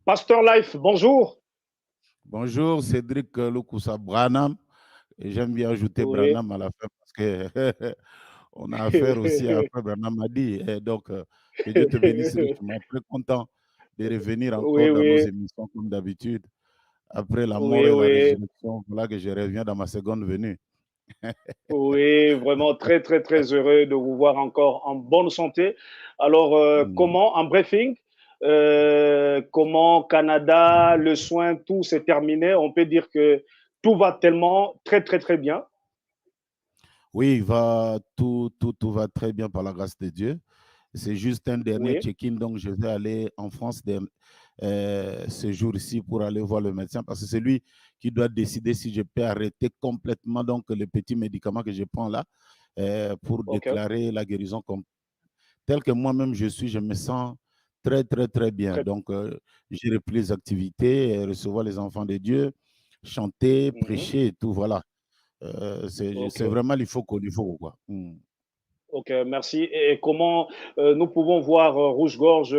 Pasteur Life, bonjour. Bonjour, Cédric Loukoussa Branham. Et j'aime bien ajouter Oui. Branham à la fin parce que on a affaire aussi à Frère Branham Madi. Et donc, que Dieu te bénisse richement. Très content de revenir encore Oui, dans nos oui, émissions comme d'habitude. Après la mort oui, et la oui, résurrection, voilà que je reviens dans ma seconde venue. oui, vraiment très, très, très heureux de vous voir encore en bonne santé. Alors, Mm. comment, en briefing, comment Canada, le soin, tout s'est terminé. On peut dire que tout va tellement très, très, très bien. Oui, tout va très bien par la grâce de Dieu. C'est juste un dernier Oui, check-in, donc je vais aller en France ce jour-ci pour aller voir le médecin parce que c'est lui qui doit décider si je peux arrêter complètement donc les petits médicaments que je prends là pour OK. déclarer la guérison comme tel que moi-même je suis, je me sens très très très bien. Très, Donc j'ai repris les activités, recevoir les enfants de Dieu, chanter, mhm, prêcher et tout, voilà. C'est OK. vraiment il faut qu'au niveau quoi. Mm. Ok, merci. Et comment nous pouvons voir Rouge-Gorge,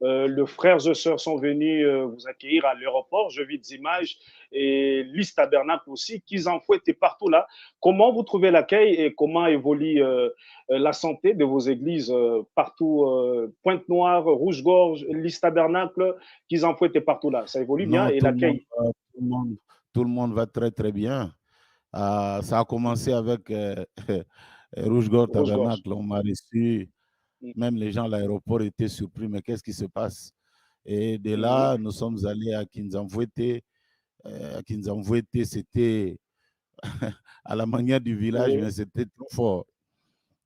le frères et sœurs sont venus vous accueillir à l'aéroport, je vis des images, et Lys Tabernacle aussi, qu'ils en fouettent partout là. Comment vous trouvez l'accueil et comment évolue la santé de vos églises partout, Pointe-Noire, Rouge-Gorge, Lys Tabernacle, qu'ils en fouettent partout là. Ça évolue bien Non, et l'accueil. tout le monde va très très bien. Ça a commencé avec Rouge Gore Rouge-Gorge. Tabernacle. On m'a reçu, Mhm. même les gens à l'aéroport étaient surpris, mais qu'est-ce qui se passe? Et de Mhm. là, nous sommes allés à Kinzamvouete. À Kinzamvouete, c'était à la manière du village, Oui, mais c'était trop fort.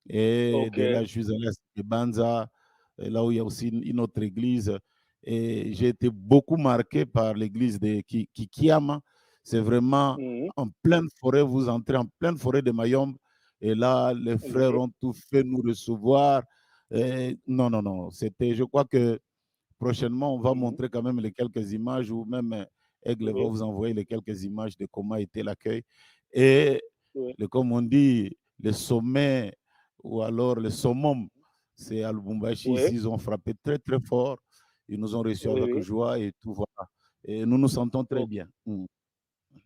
Et ok. de là, je suis allé à Banza, là où il y a aussi une autre église. Et j'ai été beaucoup marqué par l'église de Kikiama. C'est vraiment Mhm. en pleine forêt, vous entrez en pleine forêt de Mayombe. Et là, les frères Oui. ont tout fait nous recevoir. Et non, non, non. C'était, je crois que prochainement, on va Mhm. montrer quand même les quelques images ou même Aigle va Oui, vous envoyer les quelques images de comment était l'accueil. Et oui, comme on dit, le sommet ou alors le summum, c'est à Lubumbashi. oui, Ici, ils ont frappé très, très fort. Ils nous ont reçus oui, avec oui. joie et tout, voilà. Et nous nous sentons très Ok. bien. Mm.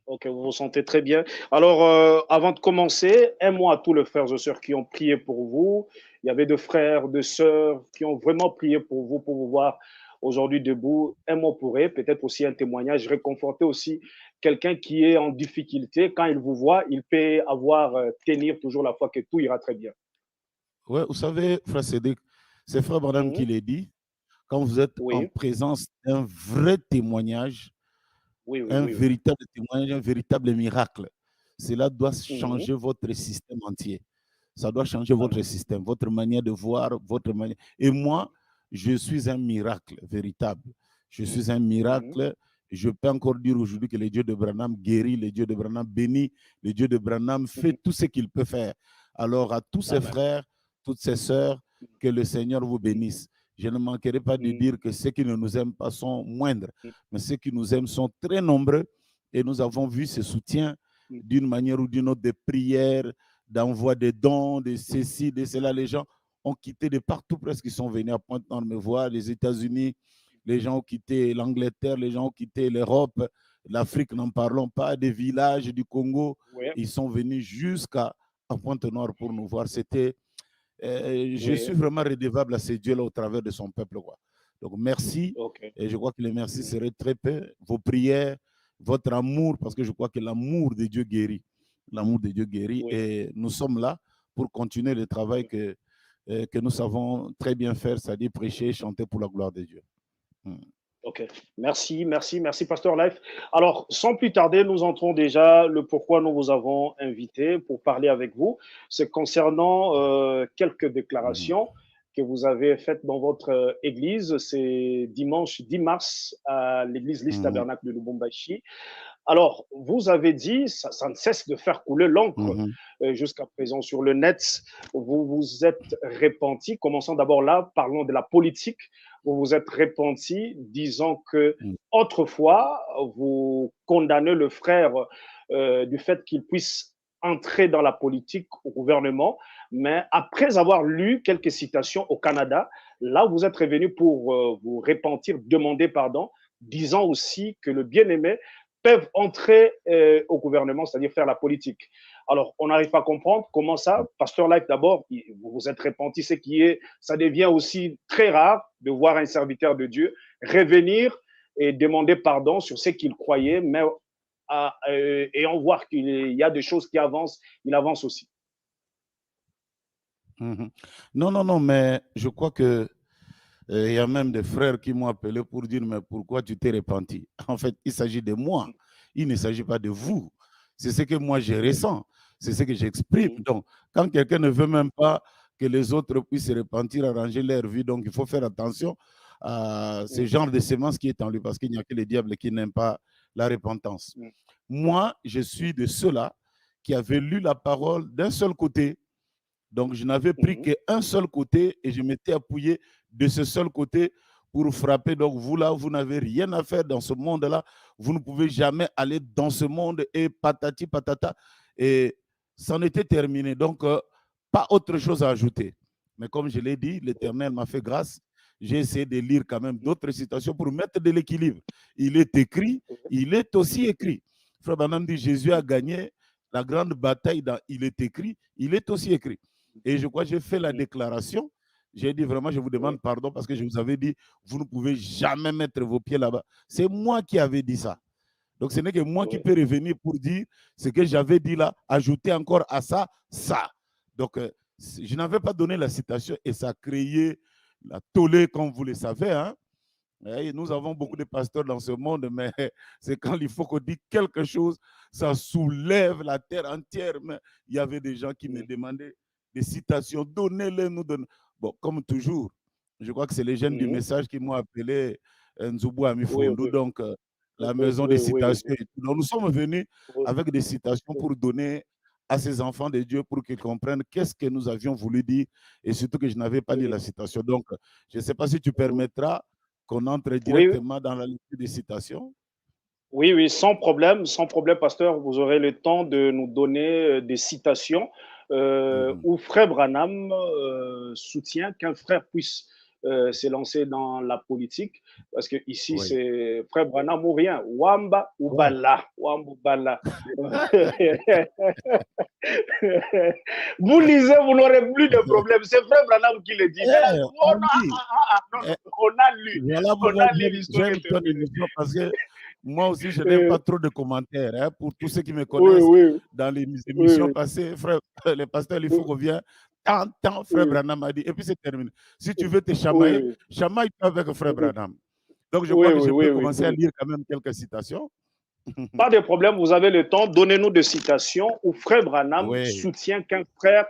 Ok, vous vous sentez très bien. Alors, avant de commencer, un mot à tous les frères et sœurs qui ont prié pour vous. Il y avait des frères, des sœurs qui ont vraiment prié pour vous voir aujourd'hui debout. Un mot pour eux, peut-être aussi un témoignage, réconforter aussi quelqu'un qui est en difficulté. Quand il vous voit, il peut avoir, tenir toujours la foi que tout ira très bien. Ouais, vous savez, frère Cédric, c'est frère Madame qui Mhm. l'a dit, quand vous êtes en Oui, présence d'un vrai témoignage, oui, oui, un oui, oui. véritable témoignage, un véritable miracle, cela doit Mhm. changer votre système entier. Ça doit changer votre Amen. système, votre manière de voir, votre manière. Et moi, je suis un miracle véritable. Je suis un Mhm. miracle. Je peux encore dire aujourd'hui que le Dieu de Branham guérit, le Dieu de Branham bénit, le Dieu de Branham fait Mhm. tout ce qu'il peut faire. Alors à tous ses Amen. frères, toutes ses sœurs, que le Seigneur vous Mhm. bénisse. Je ne manquerai pas de Mhm. dire que ceux qui ne nous aiment pas sont moindres, Mhm. mais ceux qui nous aiment sont très nombreux et nous avons vu ce soutien Mhm. d'une manière ou d'une autre, des prières, d'envoi des dons, de ceci, de cela. Les gens ont quitté de partout presque, ils sont venus à Pointe-Noire me voir, les États-Unis, les gens ont quitté l'Angleterre, les gens ont quitté l'Europe, l'Afrique, n'en parlons pas, des villages du Congo, Oui, ils sont venus jusqu'à Pointe-Noire pour nous voir. Je oui. suis vraiment redevable à ce Dieu-là au travers de son peuple, quoi. Donc merci, Ok. et je crois que les merci Mhm. seraient très peu. Vos prières, votre amour, parce que je crois que l'amour de Dieu guérit. L'amour de Dieu guérit. Oui. Et nous sommes là pour continuer le travail que nous savons très bien faire, c'est-à-dire prêcher, chanter pour la gloire de Dieu. Mm. Ok. Merci, merci, merci, Pasteur Life. Alors, sans plus tarder, nous entrons déjà le pourquoi nous vous avons invité pour parler avec vous. C'est concernant quelques Mhm. déclarations que vous avez faites dans votre église. C'est dimanche 10 mars à l'église Lys Mhm. Tabernacle de Lubumbashi. Alors, vous avez dit, ça ne cesse de faire couler l'encre Mhm. jusqu'à présent sur le net. Vous vous êtes repenti. Commençons d'abord là, parlons de la politique. Vous vous êtes repenti, disant que Mhm. autrefois, vous condamnez le frère du fait qu'il puisse entrer dans la politique au gouvernement, mais après avoir lu quelques citations au Canada, là, vous êtes revenu pour vous repentir, demander pardon. disant aussi que le bien-aimé peuvent entrer au gouvernement, c'est-à-dire faire la politique. Alors, on n'arrive pas à comprendre comment ça. Pasteur Life, d'abord, vous vous êtes repenti, ça devient aussi très rare de voir un serviteur de Dieu revenir et demander pardon sur ce qu'il croyait, mais et on voit qu'il y a des choses qui avancent, il avance aussi. Non, non, non, mais je crois que il y a même des frères qui m'ont appelé pour dire, mais pourquoi tu t'es repenti? En fait, il s'agit de moi. Il ne s'agit pas de vous. C'est ce que moi je ressens. C'est ce que j'exprime. Donc, quand quelqu'un ne veut même pas que les autres puissent se repentir, arranger leur vie, donc il faut faire attention à ce genre de sémence qui est en lui, parce qu'il n'y a que les diables qui n'aiment pas la repentance. Moi, je suis de ceux-là qui avaient lu la parole d'un seul côté. Donc, je n'avais pris qu'un seul côté et je m'étais appuyé de ce seul côté pour frapper. Donc, vous là, vous n'avez rien à faire dans ce monde-là. Vous ne pouvez jamais aller dans ce monde et patati patata. Et c'en était terminé. Donc, pas autre chose à ajouter. Mais comme je l'ai dit, l'Éternel m'a fait grâce. J'ai essayé de lire quand même d'autres citations pour mettre de l'équilibre. Il est écrit, il est aussi écrit. Frère Branham dit, Jésus a gagné la grande bataille dans il est écrit, il est aussi écrit. Et je crois que j'ai fait la déclaration. J'ai dit vraiment, je vous demande pardon parce que je vous avais dit, vous ne pouvez jamais mettre vos pieds là-bas. C'est moi qui avais dit ça. Donc, ce n'est que moi qui peux revenir pour dire ce que j'avais dit là, ajouter encore à ça, ça. Donc, je n'avais pas donné la citation et ça a créé la tollée, comme vous le savez. Hein. Et nous avons beaucoup de pasteurs dans ce monde, mais c'est quand il faut qu'on dise quelque chose, ça soulève la terre entière. Mais il y avait des gens qui me demandaient des citations, donnez-les, nous donnons. Bon, comme toujours, je crois que c'est les jeunes du message qui m'ont appelé Nzubu Amifondo, donc la maison des citations. Donc, nous sommes venus avec des citations pour donner à ces enfants de Dieu pour qu'ils comprennent qu'est-ce que nous avions voulu dire et surtout que je n'avais pas lu la citation. Donc, je ne sais pas si tu permettras qu'on entre directement dans la lecture des citations. Oui, oui, sans problème, pasteur. Vous aurez le temps de nous donner des citations où Frère Branham soutient qu'un frère puisse s'élancer dans la politique, parce que ici c'est Frère Branham ou rien, Wamba ou Bala, Wamba ou Bala. Vous lisez, vous n'aurez plus de problème. C'est Frère Branham qui le dit. On a lu, voilà on a lu l'histoire. Parce que moi aussi, je n'aime pas trop de commentaires. Hein, pour tous ceux qui me connaissent dans les émissions passées, frère, le pasteur, il faut qu'on vienne. Tant, frère Branham a dit, et puis c'est terminé. Si tu veux te chamailler, chamaille-toi avec frère Branham. Donc, je crois que je peux commencer à lire quand même quelques citations. Pas de problème, vous avez le temps. Donnez-nous des citations où frère Branham soutient qu'un frère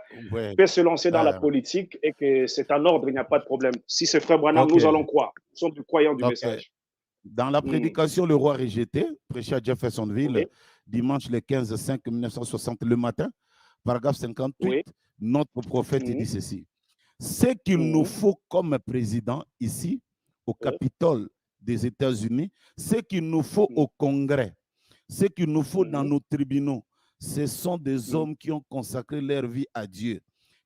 peut se lancer dans la politique et que c'est en ordre, il n'y a pas de problème. Si c'est frère Branham, nous allons croire. Nous sommes des croyants du message. Dans la prédication Le Roi rejeté, prêché à Jeffersonville, dimanche le 15/5/1960 le matin, paragraphe 58, notre prophète dit ceci. Ce qu'il nous faut comme président ici, au Capitole des États-Unis, ce qu'il nous faut au Congrès, ce qu'il nous faut dans nos tribunaux, ce sont des hommes qui ont consacré leur vie à Dieu,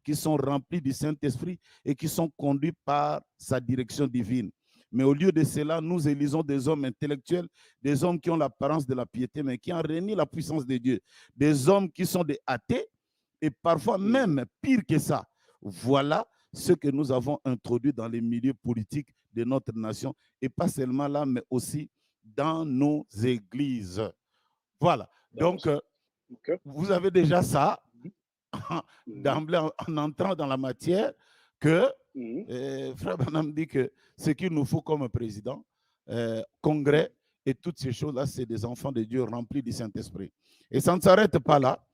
qui sont remplis du Saint-Esprit et qui sont conduits par sa direction divine. Mais au lieu de cela, nous élisons des hommes intellectuels, des hommes qui ont l'apparence de la piété, mais qui ont renié la puissance de Dieu, des hommes qui sont des athées, et parfois même pire que ça. Voilà ce que nous avons introduit dans les milieux politiques de notre nation, et pas seulement là, mais aussi dans nos églises. Voilà. Donc, vous avez déjà ça, d'emblée en entrant dans la matière, que Frère Branham dit que ce qu'il nous faut comme président, congrès et toutes ces choses-là, c'est des enfants de Dieu remplis du Saint-Esprit. Et ça ne s'arrête pas là.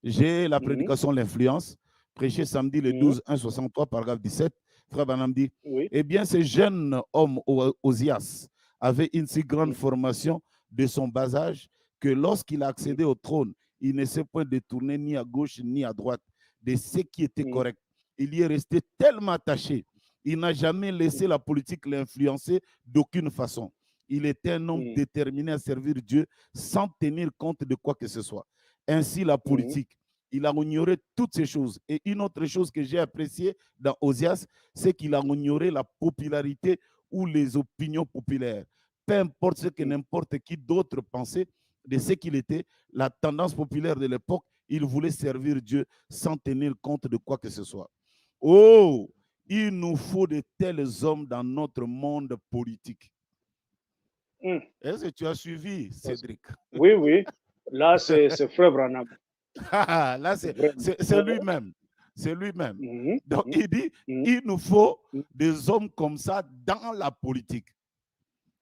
J'ai la prédication L'influence, prêché samedi le 12/1/63, paragraphe 17. Frère Branham dit, eh bien, ce jeune homme, Osias, avait une si grande formation de son bas âge que lorsqu'il a accédé au trône, il ne s'est point détourné ni à gauche ni à droite de ce qui était correct. Il y est resté tellement attaché. Il n'a jamais laissé la politique l'influencer d'aucune façon. Il était un homme déterminé à servir Dieu sans tenir compte de quoi que ce soit. Ainsi, la politique, il a ignoré toutes ces choses. Et une autre chose que j'ai appréciée dans Osias, c'est qu'il a ignoré la popularité ou les opinions populaires. peu importe ce que n'importe qui d'autre pensait de ce qu'il était, la tendance populaire de l'époque, il voulait servir Dieu sans tenir compte de quoi que ce soit. Oh, il nous faut de tels hommes dans notre monde politique. Est-ce que tu as suivi, Cédric? Oui, oui. Là, c'est Frère Branham. Là, c'est lui-même. C'est lui-même. Donc, il dit, il nous faut des hommes comme ça dans la politique.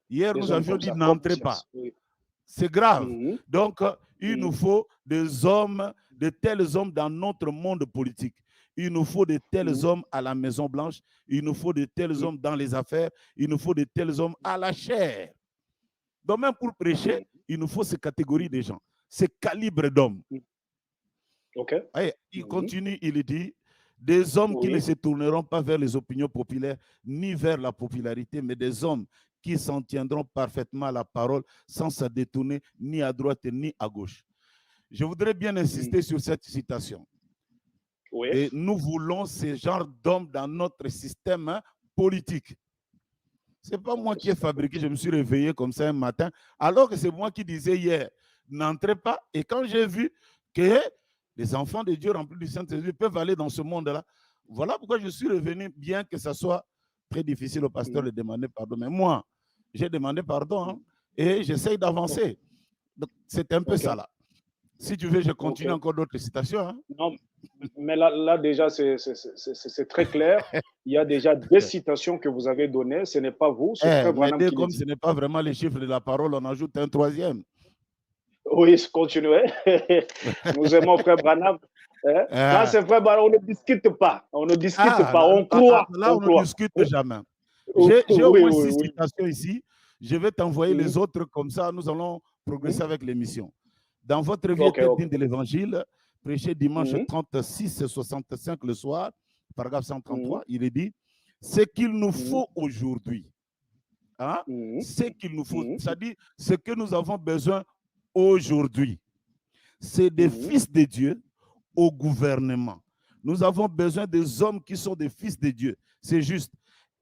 Hier, nous avions dit, n'entrez pas. C'est grave. Donc, il nous faut des hommes, de tels hommes dans notre monde politique. Il nous faut de tels hommes à la Maison-Blanche. Il nous faut de tels hommes dans les affaires. Il nous faut de tels hommes à la chair. Donc, même pour prêcher, il nous faut ces catégories de gens, ces calibres d'hommes. Il continue, il dit, des hommes qui ne se tourneront pas vers les opinions populaires, ni vers la popularité, mais des hommes qui s'en tiendront parfaitement à la parole sans se détourner ni à droite ni à gauche. Je voudrais bien insister sur cette citation. Et nous voulons ce genre d'hommes dans notre système politique. Ce n'est pas moi qui ai fabriqué, je me suis réveillé comme ça un matin, alors que c'est moi qui disais hier, n'entrez pas. Et quand j'ai vu que les enfants de Dieu remplis du Saint-Esprit peuvent aller dans ce monde-là, voilà pourquoi je suis revenu, bien que ce soit très difficile au pasteur de demander pardon. Mais moi, j'ai demandé pardon et j'essaye d'avancer. C'est un peu ça là. Si tu veux, je continue encore d'autres citations. Non, mais là déjà, c'est très clair. Il y a déjà 2 citations que vous avez données. Ce n'est pas vous, c'est Frère Branham qui comme ce n'est pas vraiment les chiffres de la parole, on ajoute un 3e. Oui, continuez. Nous aimons Frère Branham. Quand c'est Frère Branham, on ne discute pas. On ne discute pas, on croit. Là, on ne discute jamais. J'ai au moins 6 citations ici. Je vais t'envoyer les autres, comme ça, nous allons progresser avec l'émission. Dans votre vie digne de l'Évangile, prêché dimanche 36 et 65 le soir, paragraphe 133, il est dit, ce qu'il nous faut aujourd'hui, ce qu'il nous faut, c'est-à-dire ce que nous avons besoin aujourd'hui, c'est des fils de Dieu au gouvernement. Nous avons besoin des hommes qui sont des fils de Dieu. C'est juste.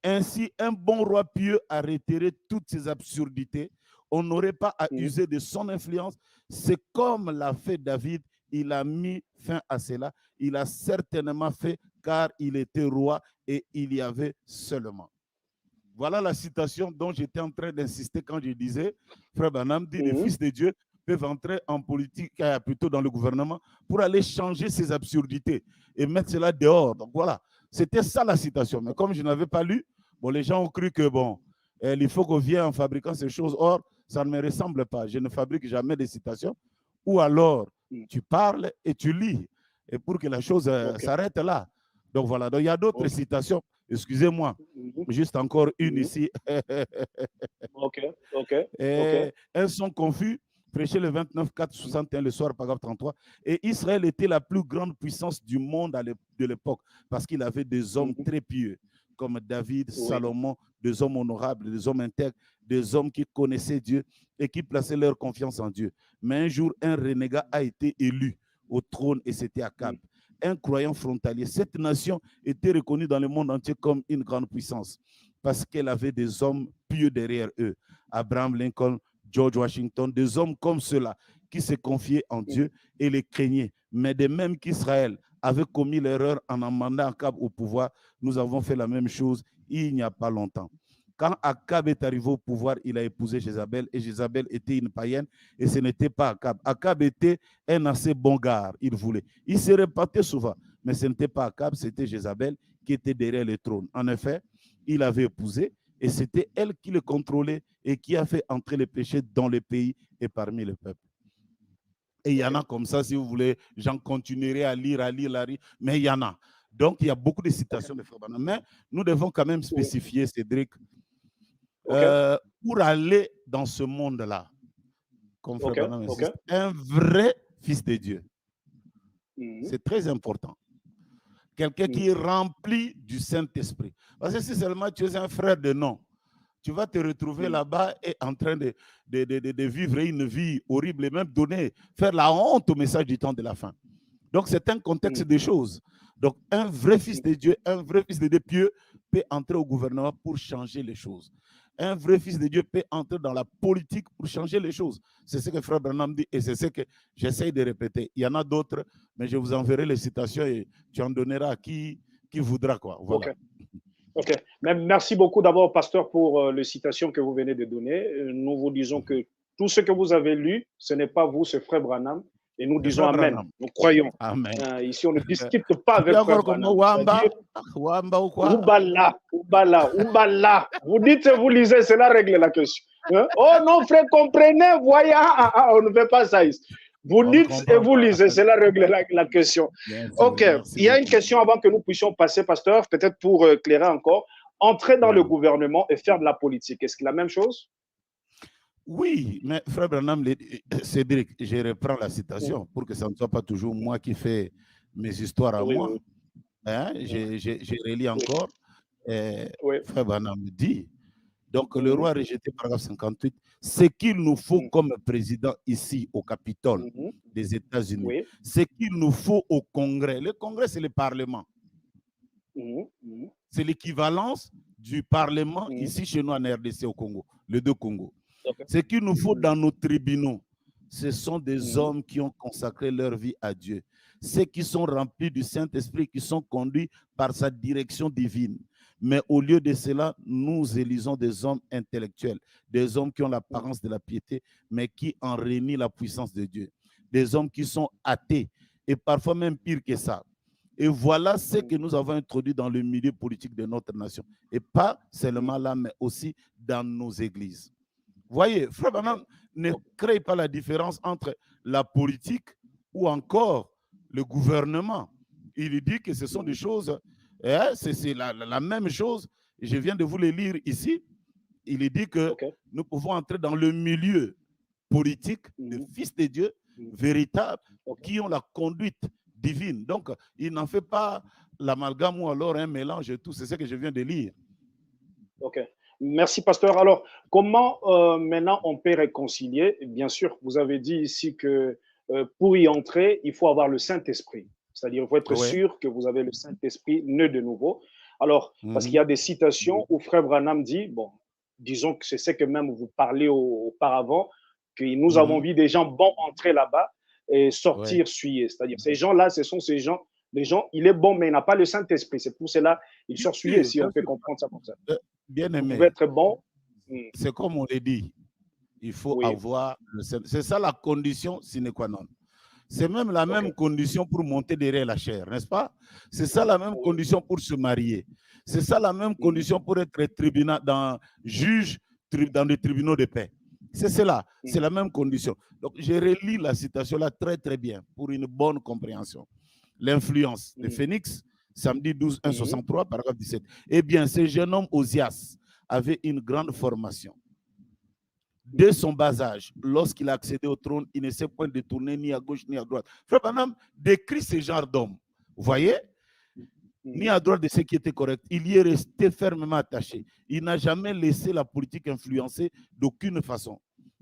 Ainsi, un bon roi pieux a retiré toutes ces absurdités. On n'aurait pas à user de son influence. C'est comme l'a fait David. Il a mis fin à cela. Il a certainement fait car il était roi et il y avait seulement. Voilà la citation dont j'étais en train d'insister quand je disais, Frère Branham dit, les fils de Dieu peuvent entrer en politique, plutôt dans le gouvernement, pour aller changer ces absurdités et mettre cela dehors. Donc voilà, c'était ça la citation. Mais comme je n'avais pas lu, bon, les gens ont cru que bon, il faut qu'on vienne en fabriquant ces choses. Or, ça ne me ressemble pas. Je ne fabrique jamais des citations. Ou alors, tu parles et tu lis. Et pour que la chose s'arrête là. Donc voilà, donc il y a d'autres citations. Excusez-moi, juste encore une ici. Elles sont confus. Prêché le 29-4-61 le soir, paragraphe 33. Et Israël était la plus grande puissance du monde de l'époque parce qu'il avait des hommes très pieux comme David, Salomon, des hommes honorables, des hommes intègres, des hommes qui connaissaient Dieu et qui plaçaient leur confiance en Dieu. Mais un jour, un renégat a été élu au trône et c'était Akab. Un croyant frontalier. Cette nation était reconnue dans le monde entier comme une grande puissance parce qu'elle avait des hommes pieux derrière eux. Abraham Lincoln, George Washington, des hommes comme ceux-là qui se confiaient en Dieu et les craignaient. Mais de même qu'Israël avait commis l'erreur en emmenant Akab au pouvoir, nous avons fait la même chose il n'y a pas longtemps. Quand Akab est arrivé au pouvoir, il a épousé Jézabel et Jézabel était une païenne et ce n'était pas Akab. Akab était un assez bon gars, il voulait. Il se répétait souvent, mais ce n'était pas Akab, c'était Jézabel qui était derrière le trône. En effet, il avait épousé et c'était elle qui le contrôlait et qui a fait entrer le péché dans le pays et parmi le peuple. Et il y en a comme ça, si vous voulez, j'en continuerai à lire, mais il y en a. Donc, il y a beaucoup de citations de Frère Branham. Mais nous devons quand même spécifier, Cédric, pour aller dans ce monde-là, comme Frère Branham insiste, un vrai fils de Dieu. C'est très important. Quelqu'un qui est rempli du Saint-Esprit. Parce que si seulement tu es un frère de nom, tu vas te retrouver là-bas et en train de vivre une vie horrible et même faire la honte au message du temps de la fin. Donc, c'est un contexte des choses. Donc, un vrai fils de Dieu, un vrai fils de Dieu pieux peut entrer au gouvernement pour changer les choses. Un vrai fils de Dieu peut entrer dans la politique pour changer les choses. C'est ce que Frère Branham dit et c'est ce que j'essaye de répéter. Il y en a d'autres, mais je vous enverrai les citations et tu en donneras à qui voudra, quoi. Voilà. Ok. Ok. Merci beaucoup d'abord, pasteur, pour les citations que vous venez de donner. Nous vous disons que tout ce que vous avez lu, ce n'est pas vous, c'est Frère Branham. Et nous disons Amen. Branham. Nous croyons. Amen. Ici, on ne discute pas avec Frère Branham. Wamba ou quoi? Oubala. Vous dites, vous lisez, cela règle la question. Hein? Oh non, frère, comprenez, voyez, on ne fait pas ça ici. Vous dites et vous lisez, cela règle la question. Merci, ok, il y a une question avant que nous puissions passer, pasteur, peut-être pour éclairer encore. Entrer dans le gouvernement et faire de la politique, est-ce que la même chose? Oui, mais Frère Branham, Cédric, je reprends la citation pour que ça ne soit pas toujours moi qui fais mes histoires à moi. Oui. Hein? Je relis encore. Frère Branham dit, donc le roi a rejeté paragraphe 58, ce qu'il nous faut comme président ici au Capitole des États-Unis, ce qu'il nous faut au Congrès. Le Congrès, c'est le Parlement. C'est l'équivalence du Parlement ici chez nous en RDC au Congo, les deux Congos. Ce qu'il nous faut dans nos tribunaux, ce sont des hommes qui ont consacré leur vie à Dieu. Ceux qui sont remplis du Saint-Esprit, qui sont conduits par sa direction divine. Mais au lieu de cela, nous élisons des hommes intellectuels, des hommes qui ont l'apparence de la piété, mais qui en renient la puissance de Dieu. Des hommes qui sont athées, et parfois même pire que ça. Et voilà ce que nous avons introduit dans le milieu politique de notre nation. Et pas seulement là, mais aussi dans nos églises. Voyez, Frère Branham ne crée pas la différence entre la politique ou encore le gouvernement. Il dit que ce sont des choses, c'est la même chose. Je viens de vous le lire ici. Il dit que nous pouvons entrer dans le milieu politique de fils de Dieu véritables qui ont la conduite divine. Donc, il n'en fait pas l'amalgame ou alors un mélange et tout. C'est ce que je viens de lire. Ok. Merci, pasteur. Alors, comment maintenant on peut réconcilier? Bien sûr, vous avez dit ici que pour y entrer, il faut avoir le Saint-Esprit. C'est-à-dire, il faut être sûr que vous avez le Saint-Esprit né de nouveau. Alors, parce qu'il y a des citations où Frère Branham dit, bon, disons que c'est ce que même vous parlez auparavant, que nous avons vu des gens bons entrer là-bas et sortir souillés. C'est-à-dire, ces gens-là, ce sont ces gens, les gens, il est bon, mais il n'a pas le Saint-Esprit. C'est pour cela qu'il sort souillé, si on peut comprendre ça comme ça. Bien aimé. Vous pouvez être bon. C'est comme on l'a dit. Il faut avoir le Saint-Esprit. C'est ça la condition sine qua non. C'est même la même condition pour monter derrière la chair, n'est-ce pas? C'est ça la même condition pour se marier. C'est ça la même condition pour être juge dans des tribunaux de paix. C'est cela, c'est la même condition. Donc, je relis la citation là très très bien pour une bonne compréhension. L'influence de Phénix, samedi 12, 1,63, paragraphe 17. Eh bien, ce jeune homme Osias avait une grande formation. Dès son bas âge, lorsqu'il a accédé au trône, il ne s'est point détourné ni à gauche ni à droite. Frère Branham décrit ce genre d'homme. Vous voyez? Ni à droite de ce qui était correct. Il y est resté fermement attaché. Il n'a jamais laissé la politique influencer d'aucune façon.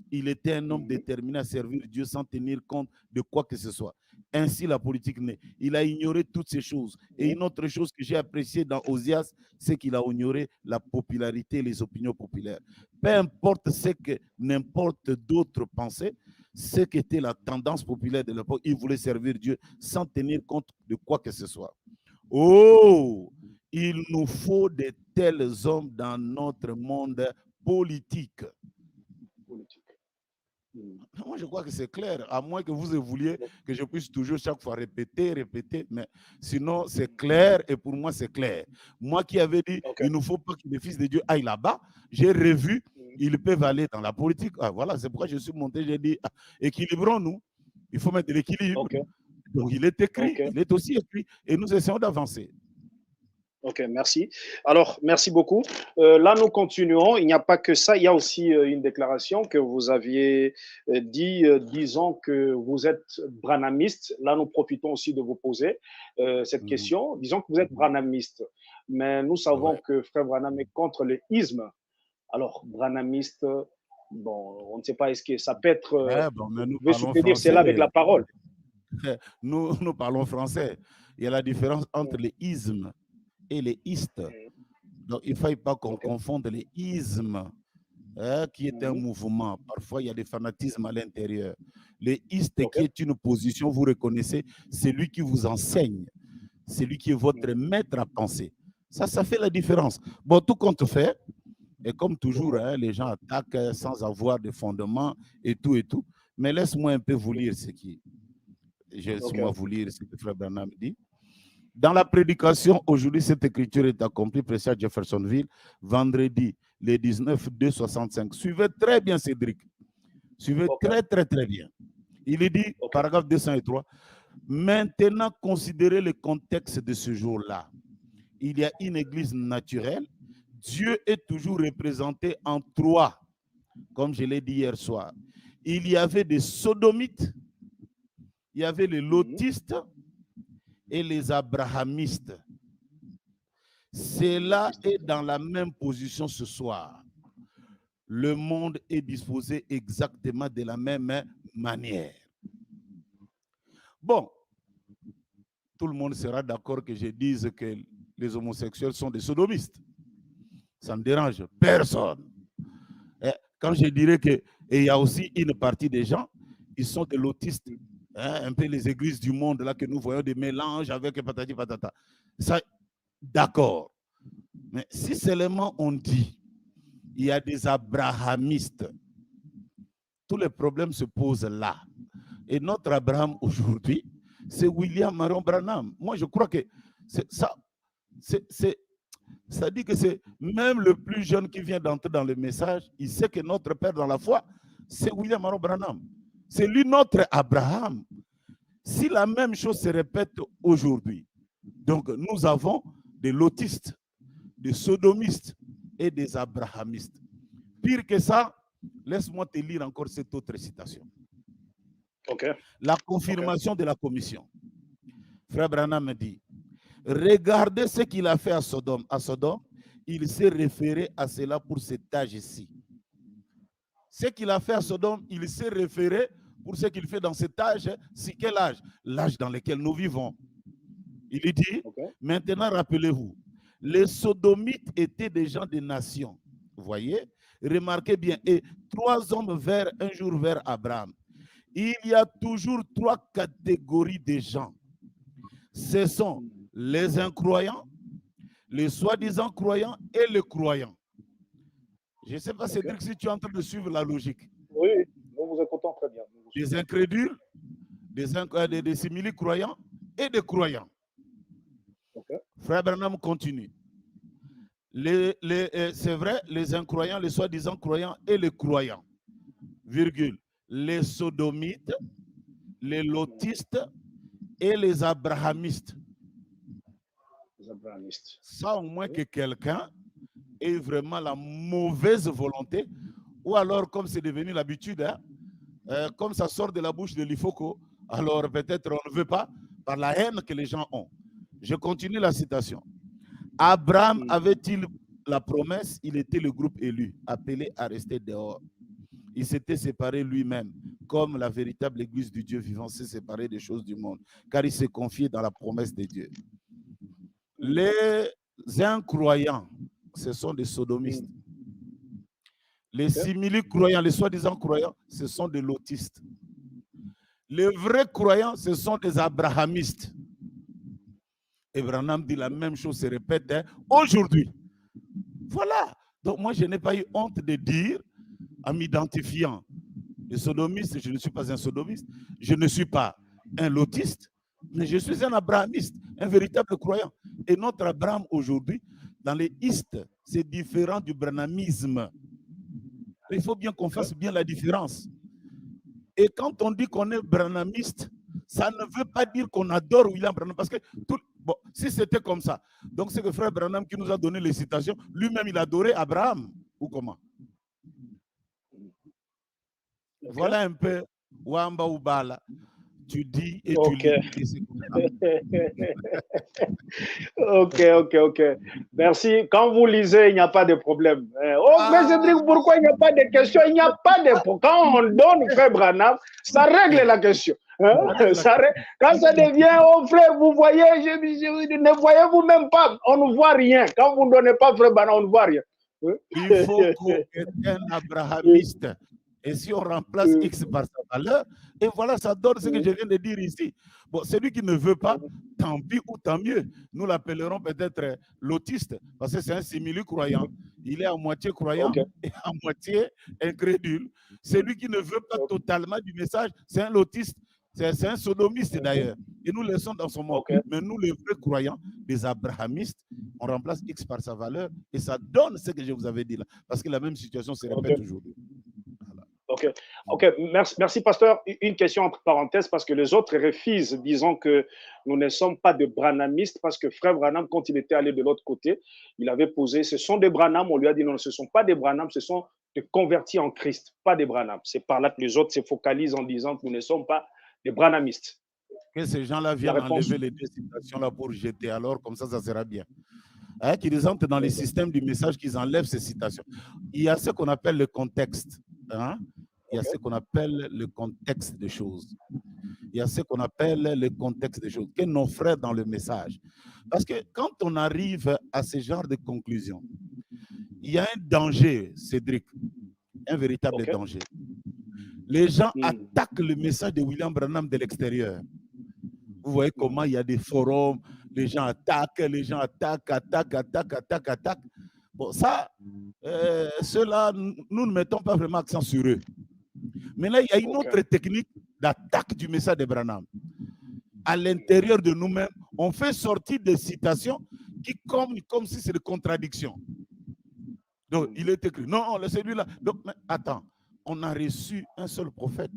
Il était un homme déterminé à servir Dieu sans tenir compte de quoi que ce soit. Ainsi, la politique naît. Il a ignoré toutes ces choses. Et une autre chose que j'ai appréciée dans Osias, c'est qu'il a ignoré la popularité et les opinions populaires. Peu importe ce que n'importe d'autres pensaient, ce qu'était la tendance populaire de l'époque, il voulait servir Dieu sans tenir compte de quoi que ce soit. Oh, il nous faut de tels hommes dans notre monde politique. Moi, je crois que c'est clair, à moins que vous vouliez que je puisse toujours chaque fois répéter, mais sinon, c'est clair et pour moi, c'est clair. Moi qui avais dit, il ne faut pas que les fils de Dieu aillent là-bas, j'ai revu, ils peuvent aller dans la politique. Ah, voilà, c'est pourquoi je suis monté, j'ai dit, équilibrons-nous, il faut mettre l'équilibre. Donc, il est écrit, il est aussi écrit, et nous essayons d'avancer. Ok, merci. Alors, merci beaucoup. Là, nous continuons. Il n'y a pas que ça. Il y a aussi une déclaration que vous aviez dit, disant que vous êtes branhamiste. Là, nous profitons aussi de vous poser cette question. Disons que vous êtes branhamiste. Mais nous savons que Frère Branham est contre le isme. Alors, branhamiste, bon, on ne sait pas, est-ce que ça peut être... vous pouvez soutenir cela avec la parole. Nous parlons français. Il y a la différence entre les ismes et les istes. Donc, il ne faut pas qu'on confonde les ismes qui est un mouvement. Parfois, il y a des fanatismes à l'intérieur. Le iste, qui est une position, vous reconnaissez, c'est lui qui vous enseigne. C'est lui qui est votre maître à penser. Ça fait la différence. Bon, tout compte fait, et comme toujours, les gens attaquent sans avoir de fondement et tout et tout. Mais laisse-moi un peu vous lire ce qui... Laisse-moi vous lire ce que Frère Branham dit. Dans la prédication, aujourd'hui, cette écriture est accomplie, prêché à Jeffersonville, vendredi, le 19/2/65. Suivez très bien, Cédric. Suivez très bien. Il est dit, paragraphe 203, maintenant, considérez le contexte de ce jour-là. Il y a une église naturelle. Dieu est toujours représenté en trois, comme je l'ai dit hier soir. Il y avait des sodomites, il y avait les lotistes et les abrahamistes. Cela est dans la même position ce soir. Le monde est disposé exactement de la même manière. Bon, tout le monde sera d'accord que je dise que les homosexuels sont des sodomistes. Ça ne dérange personne. Et quand je dirais qu'il y a aussi une partie des gens, ils sont des lotistes. Un peu les églises du monde là que nous voyons des mélanges avec patati patata. Ça, d'accord. Mais si seulement on dit il y a des abrahamistes, tous les problèmes se posent là. Et notre Abraham aujourd'hui, c'est William Marion Branham. Moi, je crois que ça dit que c'est même le plus jeune qui vient d'entrer dans le message, il sait que notre père dans la foi, c'est William Marion Branham. C'est lui notre Abraham. Si la même chose se répète aujourd'hui, donc nous avons des lotistes, des sodomistes et des abrahamistes. Pire que ça, laisse-moi te lire encore cette autre citation. La confirmation de la commission. Frère Branham me dit, regardez ce qu'il a fait à Sodome. À Sodome, il s'est référé à cela pour cet âge-ci. Ce qu'il a fait à Sodome, il s'est référé pour ce qu'il fait dans cet âge. C'est quel âge? L'âge dans lequel nous vivons. Il dit, maintenant rappelez-vous, les sodomites étaient des gens des nations. Vous voyez? Remarquez bien. Et 3 hommes un jour vers Abraham. Il y a toujours 3 catégories de gens. Ce sont les incroyants, les soi-disant croyants et les croyants. Je ne sais pas, Cédric, si tu es en train de suivre la logique. Oui, nous vous écoutons très bien. Des incrédules, des simili-croyants et des croyants. Frère Branham continue. C'est vrai, les incroyants, les soi-disant croyants et les croyants, virgule, les sodomites, les lotistes et les abrahamistes. Ça, au moins que quelqu'un ait vraiment la mauvaise volonté, ou alors, comme c'est devenu l'habitude, comme ça sort de la bouche de l'Ifoko, alors peut-être on ne veut pas, par la haine que les gens ont. Je continue la citation. Abraham avait-il la promesse? Il était le groupe élu, appelé à rester dehors. Il s'était séparé lui-même, comme la véritable église du Dieu vivant s'est séparée des choses du monde, car il s'est confié dans la promesse de Dieu. Les incroyants, ce sont des sodomistes. Les simili-croyants, les soi-disant croyants, ce sont des lotistes. Les vrais croyants, ce sont des abrahamistes. Et Branham dit la même chose se répète aujourd'hui. Voilà. Donc moi, je n'ai pas eu honte de dire, en m'identifiant, les sodomistes, je ne suis pas un sodomiste, je ne suis pas un lotiste, mais je suis un abrahamiste, un véritable croyant. Et notre Abraham aujourd'hui, dans les istes, c'est différent du branhamisme. Il faut bien qu'on fasse bien la différence. Et quand on dit qu'on est branhamiste, ça ne veut pas dire qu'on adore William Branham. Parce que, bon, si c'était comme ça, donc c'est que frère Branham qui nous a donné les citations, lui-même il adorait Abraham, ou comment? Voilà un peu Wamba ou Bala. Tu dis et tu lis. Ok. Merci. Quand vous lisez, il n'y a pas de problème. Mais Cédric, pourquoi il n'y a pas de question? Il n'y a pas de problème. Quand on donne frère Branham, ça règle la question. Quand ça devient, oh frère, vous voyez, ne voyez-vous même pas, on ne voit rien. Quand vous ne donnez pas frère Branham, on ne voit rien. Oui. Il faut qu'on ait un abrahamiste. Et si on remplace X par sa valeur, et voilà, ça donne ce que je viens de dire ici. Bon, celui qui ne veut pas, tant pis ou tant mieux. Nous l'appellerons peut-être l'autiste, parce que c'est un simili-croyant. Il est à moitié croyant et à moitié incrédule. Celui qui ne veut pas totalement du message, c'est un autiste. C'est un sodomiste d'ailleurs. Et nous laissons dans son monde. Mais nous, les vrais croyants, les abrahamistes, on remplace X par sa valeur et ça donne ce que je vous avais dit là. Parce que la même situation se répète aujourd'hui. Voilà. Ok, merci, pasteur. Une question entre parenthèses, parce que les autres refusent, disant que nous ne sommes pas de branhamistes, parce que frère Branham, quand il était allé de l'autre côté, il avait posé, ce sont des Branham, on lui a dit non, ce ne sont pas des Branham, ce sont des convertis en Christ, pas des Branham. C'est par là que les autres se focalisent en disant que nous ne sommes pas des branhamistes. Que ces gens-là viennent enlever les deux citations-là pour jeter, alors comme ça sera bien. Hein, qu'ils rentrent dans les systèmes du message, qu'ils enlèvent ces citations. Il y a ce qu'on appelle le contexte. Hein? Il y a ce qu'on appelle le contexte des choses. Il y a ce qu'on appelle le contexte des choses, que nos frères dans le message. Parce que quand on arrive à ce genre de conclusion, il y a un danger, Cédric, un véritable danger. Les gens attaquent le message de William Branham de l'extérieur. Vous voyez comment il y a des forums, les gens attaquent. Bon, ça, ceux-là, nous ne mettons pas vraiment accent sur eux. Mais là, il y a une autre technique d'attaque du message de Branham. À l'intérieur de nous-mêmes, on fait sortir des citations qui comme si c'est des contradictions. Donc, il est écrit, non, celui-là. Donc, mais attends, on a reçu un seul prophète.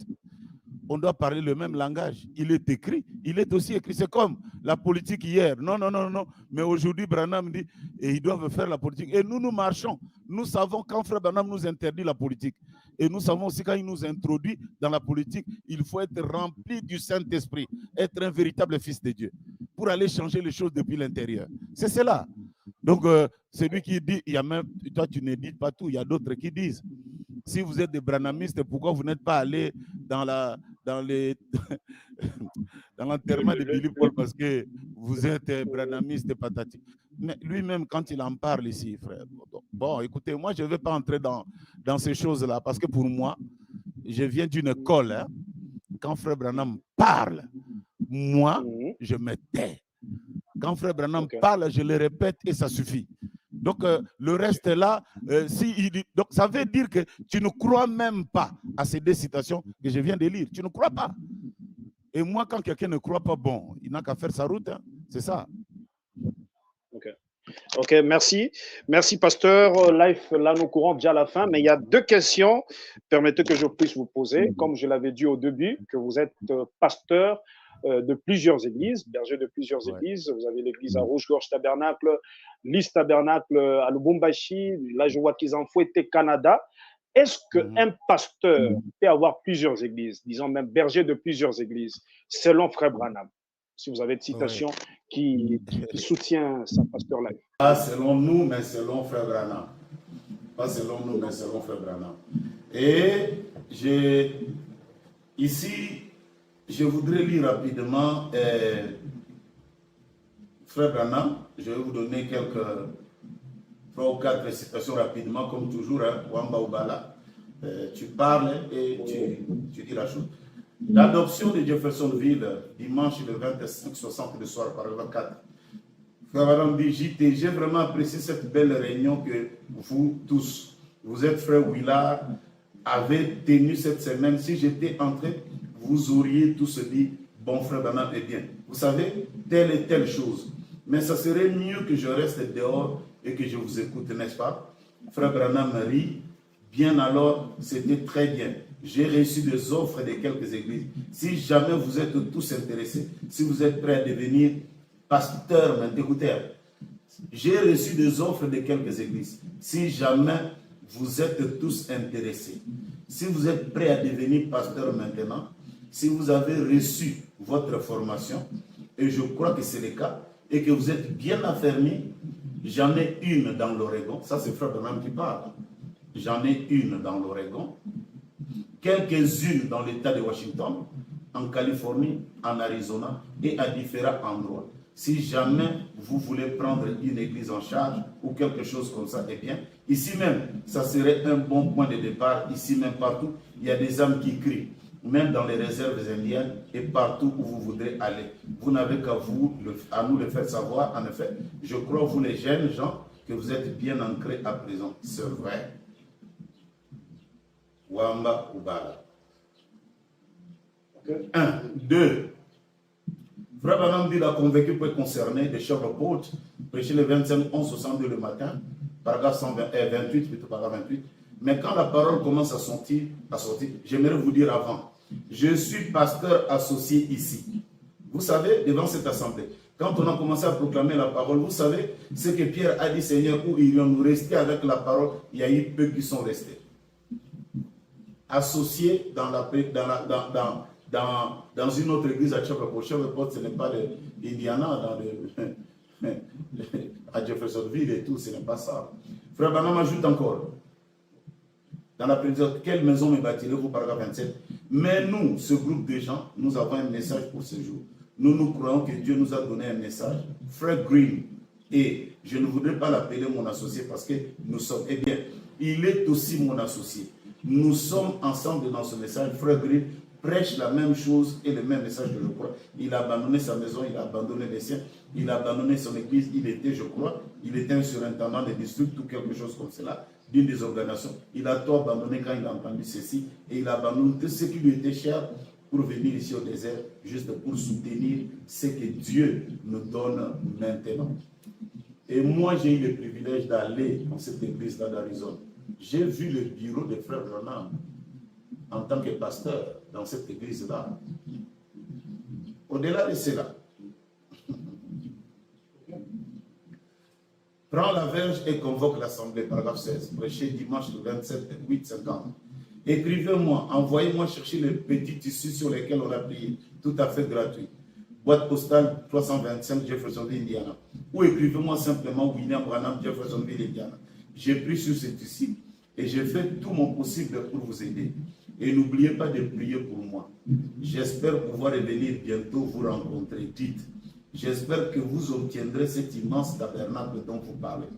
On doit parler le même langage. Il est écrit, il est aussi écrit. C'est comme la politique hier. Non. Mais aujourd'hui, Branham dit, et ils doivent faire la politique. Et nous marchons. Nous savons quand frère Branham nous interdit la politique. Et nous savons aussi quand il nous introduit dans la politique, il faut être rempli du Saint-Esprit, être un véritable fils de Dieu, pour aller changer les choses depuis l'intérieur. C'est cela. Donc, celui qui dit, il y a même, toi tu ne dis pas tout, il y a d'autres qui disent, si vous êtes des branhamistes, pourquoi vous n'êtes pas allé dans l'enterrement de Billy Paul parce que vous êtes branhamiste patati. Mais lui-même, quand il en parle ici, frère, bon, écoutez, moi, je ne vais pas entrer dans ces choses-là parce que pour moi, je viens d'une école. Hein. Quand frère Branham parle, moi, je me tais. Quand frère Branham parle, je le répète et ça suffit. Donc, le reste là, donc ça veut dire que tu ne crois même pas à ces deux citations que je viens de lire. Tu ne crois pas. Et moi, quand quelqu'un ne croit pas, bon, il n'a qu'à faire sa route. Hein. C'est ça. Ok, merci. Merci, pasteur. Live, là, nous courons déjà à la fin, mais il y a deux questions. Permettez que je puisse vous poser. Comme je l'avais dit au début, que vous êtes pasteur de plusieurs églises, berger de plusieurs églises. Vous avez l'église à Rouge-Gorge Tabernacle, l'East Tabernacle à Lubumbashi. Là, je vois qu'ils en fouettent Canada. Est-ce qu'un pasteur peut avoir plusieurs églises, disons même berger de plusieurs églises, selon frère Branham? Si vous avez une citation qui soutient sa pasteur là. Pas selon nous, mais selon frère Branham. Pas selon nous, mais selon frère Branham. Et ici, je voudrais lire rapidement frère Branham. Je vais vous donner quelques 3 ou 4 citations rapidement, comme toujours, hein, Wamba Ubala. Tu parles et tu dis la chose. L'adoption de Jeffersonville, dimanche le 25-60 le soir, paragraphe 4. Frère Branham dit, j'ai vraiment apprécié cette belle réunion que vous tous, vous êtes frère Willard, avez tenu cette semaine. Si j'étais entré, vous auriez tous dit, bon frère Branham est bien. Vous savez, telle et telle chose. Mais ça serait mieux que je reste dehors et que je vous écoute, n'est-ce pas? Frère Branham rit. Bien alors, c'était très bien. J'ai reçu des offres de quelques églises. Si jamais vous êtes tous intéressés, si vous êtes prêts à devenir pasteur, m'écoutez, j'ai reçu des offres de quelques églises. Si jamais vous êtes tous intéressés, si vous êtes prêts à devenir pasteur maintenant, si vous avez reçu votre formation, et je crois que c'est le cas, et que vous êtes bien affermis, j'en ai une dans l'Oregon. Ça, c'est frère Branham qui parle. J'en ai une dans l'Oregon, quelques-unes dans l'État de Washington, en Californie, en Arizona et à différents endroits. Si jamais vous voulez prendre une église en charge ou quelque chose comme ça, eh bien, Ici même, ça serait un bon point de départ. Ici même, partout, il y a des âmes qui crient. Même dans les réserves indiennes et partout où vous voudrez aller. Vous n'avez qu'à nous le faire savoir. En effet, je crois, vous les jeunes gens, que vous êtes bien ancrés à présent. C'est vrai. Wamba Ubala. 1. 2. Frère Branham dit la convaincue peut concerner des chefs apôtres, prêcher le 25, 11, 62 le matin, paragraphe 28, plutôt paragraphe 28. Mais quand la parole commence à sortir, j'aimerais vous dire avant, je suis pasteur associé ici. Vous savez, devant cette assemblée, quand on a commencé à proclamer la parole, vous savez, ce que Pierre a dit, Seigneur, où irions-nous rester avec la parole, il y a eu peu qui sont restés. Associés dans une autre église à Chapel-Pot, ce n'est pas l'Indiana, à Jeffersonville et tout, ce n'est pas ça. Frère Branham ajoute encore, dans la prédication, quelle maison me bâtirez-vous, paragraphe 27. Mais nous, ce groupe de gens, nous avons un message pour ce jour. Nous croyons que Dieu nous a donné un message. Frère Green, et je ne voudrais pas l'appeler mon associé parce que nous sommes, eh bien, il est aussi mon associé. Nous sommes ensemble dans ce message. Frère Green prêche la même chose et le même message que je crois. Il a abandonné sa maison, il a abandonné les siens, il a abandonné son église. Il était, je crois, il était un surintendant des districts ou quelque chose comme cela, d'une des organisations. Il a tout abandonné quand il a entendu ceci et il a abandonné tout ce qui lui était cher pour venir ici au désert, juste pour soutenir ce que Dieu nous donne maintenant. Et moi, j'ai eu le privilège d'aller dans cette église-là d'Arizona. J'ai vu le bureau de Frère Branham en tant que pasteur dans cette église-là. Au-delà de cela, prends la verge et convoque l'assemblée, paragraphe 16, prêché dimanche le 27, 8-50. Écrivez-moi, envoyez-moi chercher les petits tissus sur lesquels on a prié, tout à fait gratuit. Boîte postale 325, Jeffersonville, Indiana. Ou écrivez-moi simplement William Branham, Jeffersonville, Indiana. J'ai pris sur ce tissu et j'ai fait tout mon possible pour vous aider. Et n'oubliez pas de prier pour moi. J'espère pouvoir revenir bientôt vous rencontrer. Dites, j'espère que vous obtiendrez cet immense tabernacle dont vous parlez.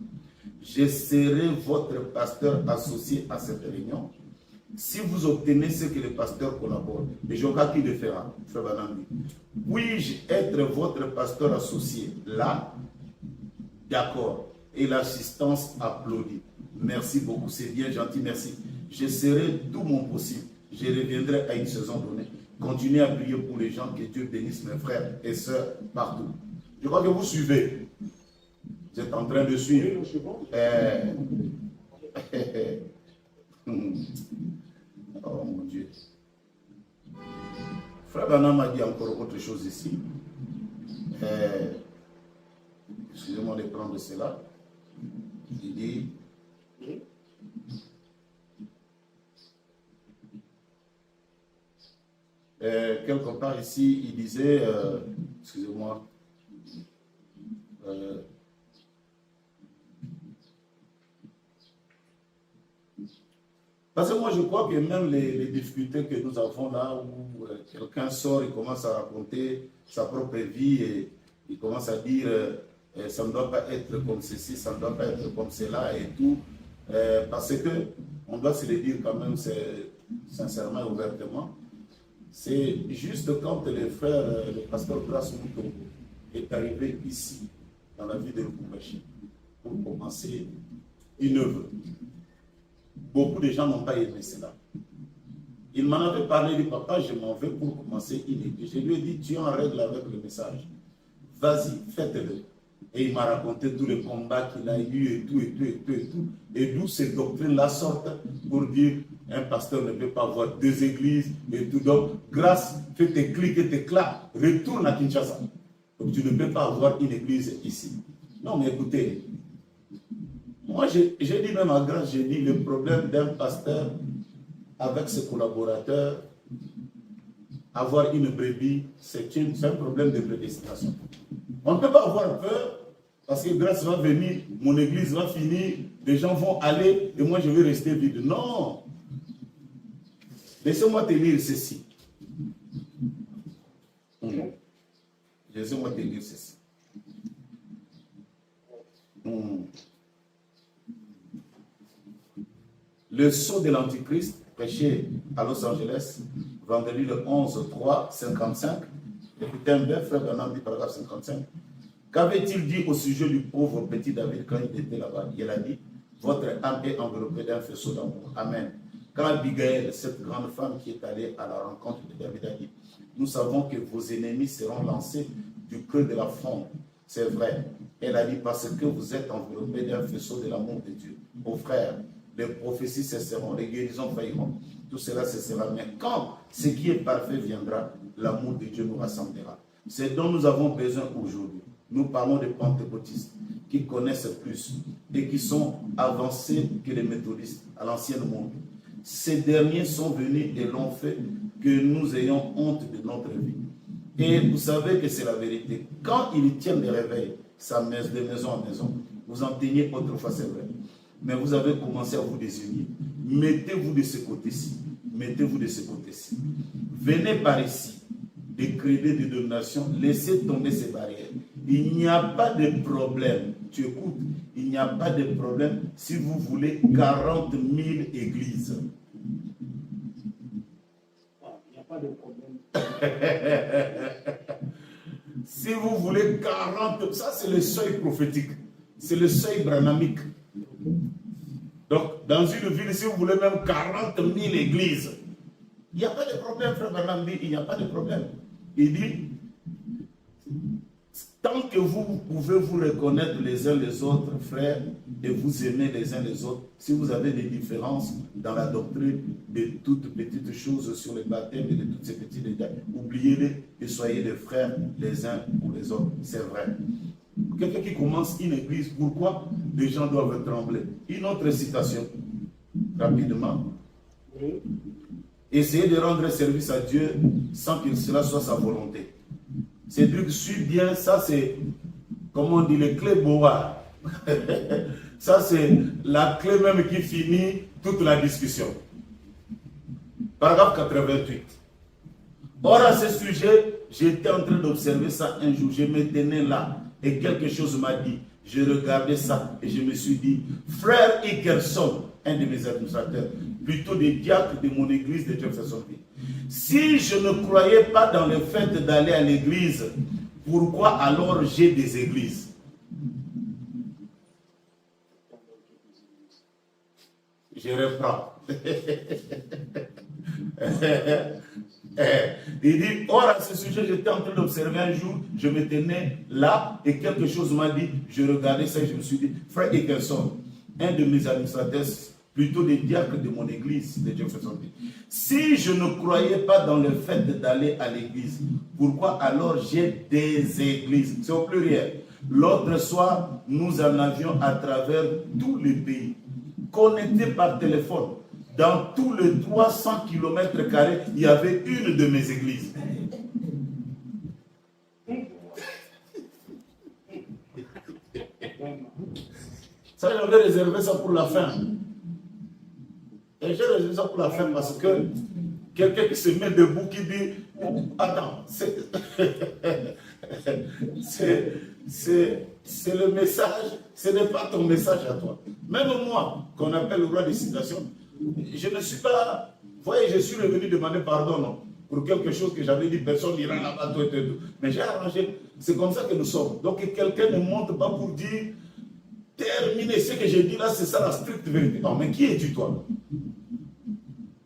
Je serai votre pasteur associé à cette réunion. Si vous obtenez ce que le pasteur collabore, et je crois qu'il le fera, Frère Branham, puis-je être votre pasteur associé là? D'accord. Et l'assistance applaudit. Merci beaucoup, c'est bien gentil, merci. Je serai tout mon possible. Je reviendrai à une saison donnée. Continuez à prier pour les gens, que Dieu bénisse mes frères et sœurs partout. Je crois que vous suivez. Vous êtes en train de suivre. Oh mon Dieu. Frère Branham a dit encore autre chose ici. Excusez-moi de prendre cela. Il dit, quelque part ici, il disait, excusez-moi, parce que moi je crois que même les difficultés que nous avons là, où quelqu'un sort et commence à raconter sa propre vie et il commence à dire ça ne doit pas être comme ceci, ça ne doit pas être comme cela et tout, parce que on doit se le dire quand même, sincèrement et ouvertement, c'est juste quand le frère, le pasteur Grace Moutongo est arrivé ici, dans la ville de Lubumbashi, pour commencer une œuvre. Beaucoup de gens n'ont pas aimé cela. Il m'en avait parlé, il dit, papa, je m'en vais pour commencer une église. Je lui ai dit, tu es en règle avec le message. Vas-y, faites-le. Et il m'a raconté tous les combats qu'il a eu et tout, et tout, et tout, et tout. Et d'où ces doctrines-là sortent pour dire, un pasteur ne peut pas avoir deux églises et tout. Donc, grâce, fais tes clics et tes claques, retourne à Kinshasa. Donc, tu ne peux pas avoir une église ici. Non, mais écoutez, moi, j'ai dit même à Grâce, j'ai dit le problème d'un pasteur avec ses collaborateurs, avoir une brebis, c'est un problème de prédestination. On ne peut pas avoir peur parce que Grâce va venir, mon église va finir, les gens vont aller et moi je vais rester vide. Non! Laissez-moi te lire ceci. Laissez-moi te lire ceci. Le sceau de l'Antichrist, prêché à Los Angeles, vendredi le 11-3-55. Écoutez un peu, frère Branham dit paragraphe 55. Qu'avait-il dit au sujet du pauvre petit David quand il était là-bas? Il a dit, votre âme est enveloppée d'un faisceau d'amour. Amen. Quand Abigail, cette grande femme qui est allée à la rencontre de David, a dit, nous savons que vos ennemis seront lancés du creux de la fronde. C'est vrai. Elle a dit, parce que vous êtes enveloppés d'un faisceau de l'amour de Dieu. Aux frères, les prophéties cesseront, les guérisons failliront. Tout cela cessera. Mais quand ce qui est parfait viendra, l'amour de Dieu nous rassemblera. C'est dont nous avons besoin aujourd'hui. Nous parlons des pentecôtistes qui connaissent plus et qui sont avancés que les méthodistes à l'ancien monde. Ces derniers sont venus et l'ont fait que nous ayons honte de notre vie. Et vous savez que c'est la vérité. Quand ils tiennent les réveils, ça mène de maison en maison. Vous en teniez autrefois, c'est vrai. Mais vous avez commencé à vous désunir. Mettez-vous de ce côté-ci. Mettez-vous de ce côté-ci. Venez par ici. Des crédits de donation, laissez tomber ces barrières. Il n'y a pas de problème. Tu écoutes, il n'y a pas de problème si vous voulez 40 000 églises. Il n'y a pas de problème. Si vous voulez 40, ça c'est le seuil prophétique. C'est le seuil branhamique. Donc, dans une ville, si vous voulez même 40 000 églises, il n'y a pas de problème, frère Branham dit, il n'y a pas de problème. Il dit, tant que vous pouvez vous reconnaître les uns les autres, frères, et vous aimer les uns les autres, si vous avez des différences dans la doctrine de toutes petites choses sur les baptêmes et de tous ces petits détails, oubliez-les et soyez des frères les uns pour les autres. C'est vrai. Quelqu'un qui commence une église, pourquoi les gens doivent trembler? Une autre citation, rapidement. Oui. Essayez de rendre service à Dieu sans que cela soit sa volonté. Cédric suit bien, ça c'est, comment on dit, les clés bois. Ça c'est la clé même qui finit toute la discussion. Paragraphe 88. Or à ce sujet, j'étais en train d'observer ça un jour, je me tenais là et quelque chose m'a dit. Je regardais ça et je me suis dit, frère Hickerson, un de mes administrateurs, plutôt des diacres de mon église de Jeffersonville, si je ne croyais pas dans le fait d'aller à l'église, pourquoi alors j'ai des églises? Je reprends. Il dit, or à ce sujet, j'étais en train d'observer un jour, je me tenais là et quelque chose m'a dit, je regardais ça et je me suis dit, frère Hickerson, un de mes administrateurs, plutôt des diacres de mon église de Jeffersonville, si je ne croyais pas dans le fait d'aller à l'église, pourquoi alors j'ai des églises? C'est au pluriel. L'autre soir, nous en avions à travers tous les pays, connectés par téléphone. Dans tous les 300 km², il y avait une de mes églises. Ça, j'avais réservé ça pour la fin. Et j'ai réservé ça pour la fin parce que quelqu'un qui se met debout qui dit, attends, c'est le message, ce n'est pas ton message à toi. Même moi, qu'on appelle le roi des citations, je ne suis pas, vous voyez, je suis revenu demander pardon, non, pour quelque chose que j'avais dit, personne n'ira là-bas, tout. Mais j'ai arrangé, c'est comme ça que nous sommes. Donc quelqu'un ne monte pas pour dire, terminer ce que j'ai dit là, c'est ça la stricte vérité. Non, mais qui es-tu toi?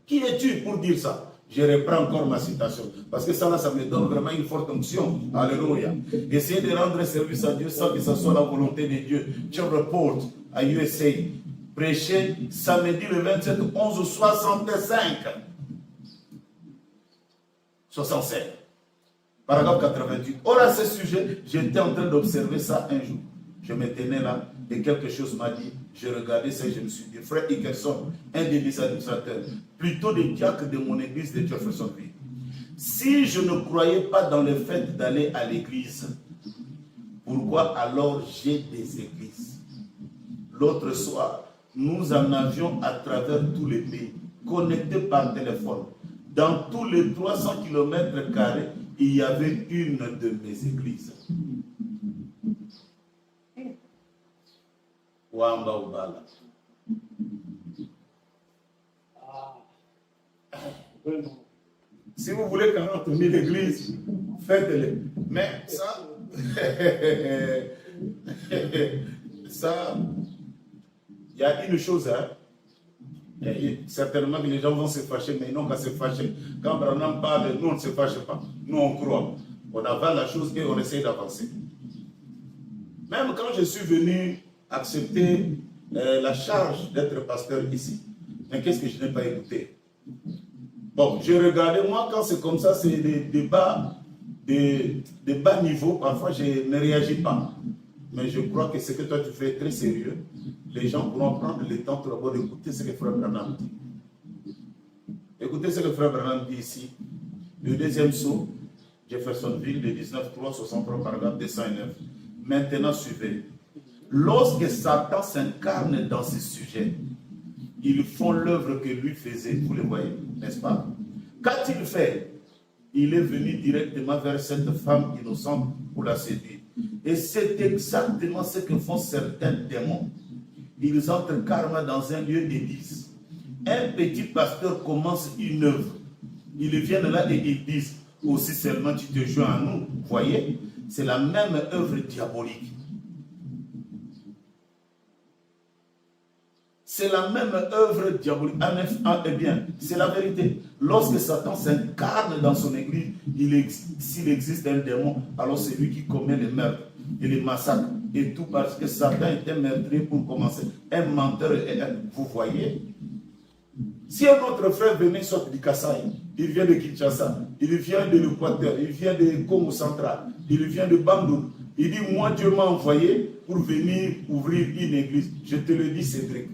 Qui es-tu pour dire ça? Je reprends encore ma citation, parce que ça là, ça me donne vraiment une forte onction. Alléluia. Essayez de rendre service à Dieu sans que ce soit la volonté de Dieu. Job Report à USA. Prêché samedi le 27 11 65. 67. Paragraphe 88. Or à ce sujet, j'étais en train d'observer ça un jour. Je me tenais là et quelque chose m'a dit. Je regardais ça et je me suis dit, frère Hickerson, un des mes administrateurs, plutôt des diacres de mon église de Jeffersonville, si je ne croyais pas dans le fait d'aller à l'église, pourquoi alors j'ai des églises? L'autre soir, nous en avions à travers tous les pays, connectés par téléphone. Dans tous les 300 km², il y avait une de mes églises. Wamba Ubala. Si vous voulez 40 000 églises, faites-les. Mais ça, ça, il y a une chose, hein. Et certainement que les gens vont se fâcher, mais ils n'ont qu'à se fâcher. Quand Branham parle, nous on ne se fâche pas. Nous on croit. On avale la chose et on essaye d'avancer. Même quand je suis venu accepter la charge d'être pasteur ici, mais qu'est-ce que je n'ai pas écouté? Bon, j'ai regardé, moi quand c'est comme ça, c'est des débats de bas niveau, parfois je ne réagis pas. Mais je crois que ce que toi tu fais est très sérieux. Les gens pourront prendre le temps tout d'abord d'écouter ce que Frère Branham dit. Écoutez ce que Frère Branham dit ici. Le deuxième saut, Jeffersonville, de 19.363, paragraphe 209. Maintenant, suivez. Lorsque Satan s'incarne dans ces sujets, ils font l'œuvre que lui faisait. Vous le voyez, n'est-ce pas? Qu'a-t-il fait? Il est venu directement vers cette femme innocente pour la séduire. Et c'est exactement ce que font certains démons. Ils entrent carrément dans un lieu et disent, un petit pasteur commence une œuvre. Ils viennent là et ils disent, aussi seulement tu te joins à nous. Vous voyez, c'est la même œuvre diabolique. C'est la même œuvre diabolique. Eh bien, c'est la vérité. Lorsque Satan s'incarne dans son église, s'il existe un démon, alors c'est lui qui commet les meurtres et les massacres. Et tout parce que Satan était meurtrier pour commencer. Un menteur et un... Vous voyez? Si un autre frère venait sortir du Kasaï, il vient de Kinshasa, il vient de l'Équateur, il vient de Congo central, il vient de Bandung. Il dit, moi Dieu m'a envoyé pour venir ouvrir une église. Je te le dis, Cédric.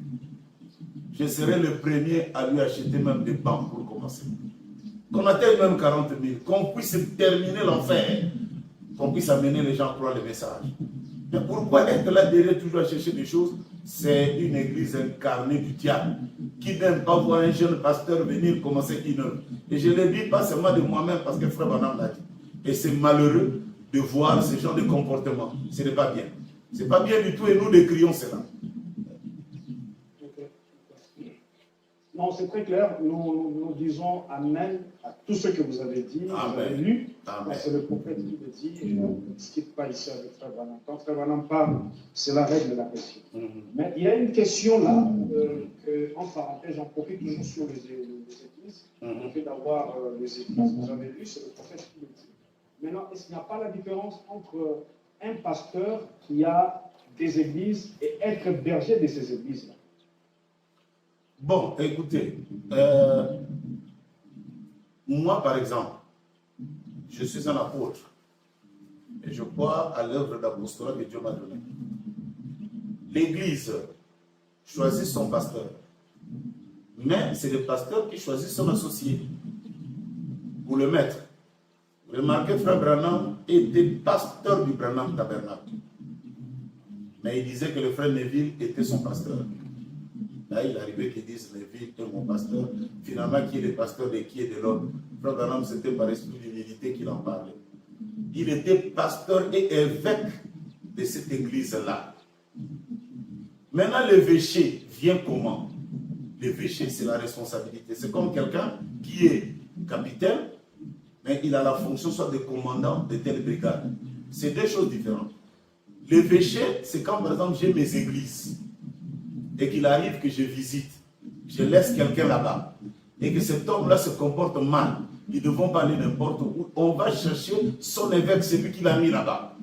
Je serai le premier à lui acheter même des banques pour commencer. Qu'on atteigne même 40 000, qu'on puisse terminer l'enfer, qu'on puisse amener les gens à croire le message. Mais pourquoi être là derrière toujours à chercher des choses? C'est une église incarnée du diable qui n'aime pas voir un jeune pasteur venir commencer une œuvre. Et je ne le dis pas seulement de moi-même parce que Frère Branham l'a dit. Et c'est malheureux de voir ce genre de comportement. Ce n'est pas bien. Ce n'est pas bien du tout et nous décrions cela. Non, c'est très clair. Nous disons Amen à tout ce que vous avez dit, vous avez lu. C'est le prophète qui le dit. Je ne discute pas ici avec Frère Branham. Quand Frère Branham parle, c'est la règle de la question. Mais il y a une question là, en parenthèse, j'en profite toujours sur les églises. Le fait d'avoir les églises, vous avez lu, c'est le prophète qui le dit. Maintenant, est-ce qu'il n'y a pas la différence entre un pasteur qui a des églises et être berger de ces églises-là? Bon, écoutez, moi par exemple, je suis un apôtre et je crois à l'œuvre d'apostolat que Dieu m'a donnée. L'Église choisit son pasteur, mais c'est le pasteur qui choisit son associé pour le mettre. Vous remarquez, Frère Branham était pasteur du Branham Tabernacle, mais il disait que le frère Neville était son pasteur. Là, il arrivait qu'ils disent, Neville est mon pasteur. Finalement, qui est le pasteur de qui est de l'autre? Frère Branham, c'était par esprit d'humilité qu'il en parlait. Il était pasteur et évêque de cette église-là. Maintenant, l'évêché vient comment? L'évêché, c'est la responsabilité. C'est comme quelqu'un qui est capitaine, mais il a la fonction soit de commandant de telle brigade. C'est deux choses différentes. L'évêché, c'est quand, par exemple, j'ai mes églises et qu'il arrive que je visite, je laisse quelqu'un là-bas, et que cet homme-là se comporte mal, ils ne vont pas aller n'importe où, on va chercher son évêque, celui qui l'a mis là-bas.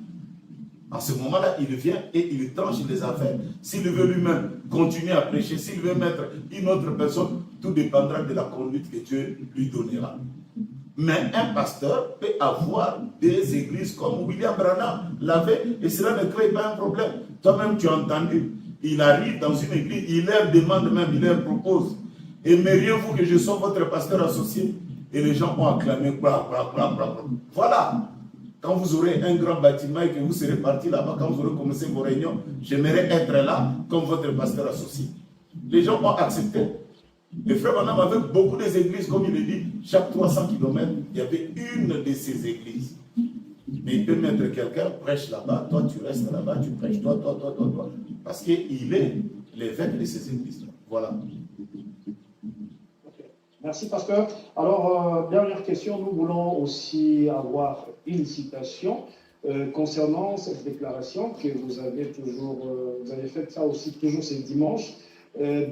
En ce moment-là, il vient et il tranche les affaires. S'il veut lui-même continuer à prêcher, s'il veut mettre une autre personne, tout dépendra de la conduite que Dieu lui donnera. Mais un pasteur peut avoir des églises comme William Branham l'avait, et cela ne crée pas un problème. Toi-même, tu as entendu. Il arrive dans une église, il leur demande même, il leur propose. Aimeriez-vous que je sois votre pasteur associé? Et les gens ont acclamé, bla, bla, bla, bla. Voilà. Quand vous aurez un grand bâtiment et que vous serez parti là-bas, quand vous aurez commencé vos réunions, j'aimerais être là comme votre pasteur associé. Les gens ont accepté. Le frère Branham avait beaucoup d'églises, comme il le dit, chaque 300 km, il y avait une de ces églises. Mais il peut mettre quelqu'un, prêche là-bas, toi tu restes là-bas, tu prêches, toi. Parce qu'il est l'évêque de ces églises. Voilà. Okay. Merci, pasteur. Alors, dernière question, nous voulons aussi avoir une citation concernant cette déclaration que vous avez toujours, vous avez fait ça aussi toujours ces dimanches.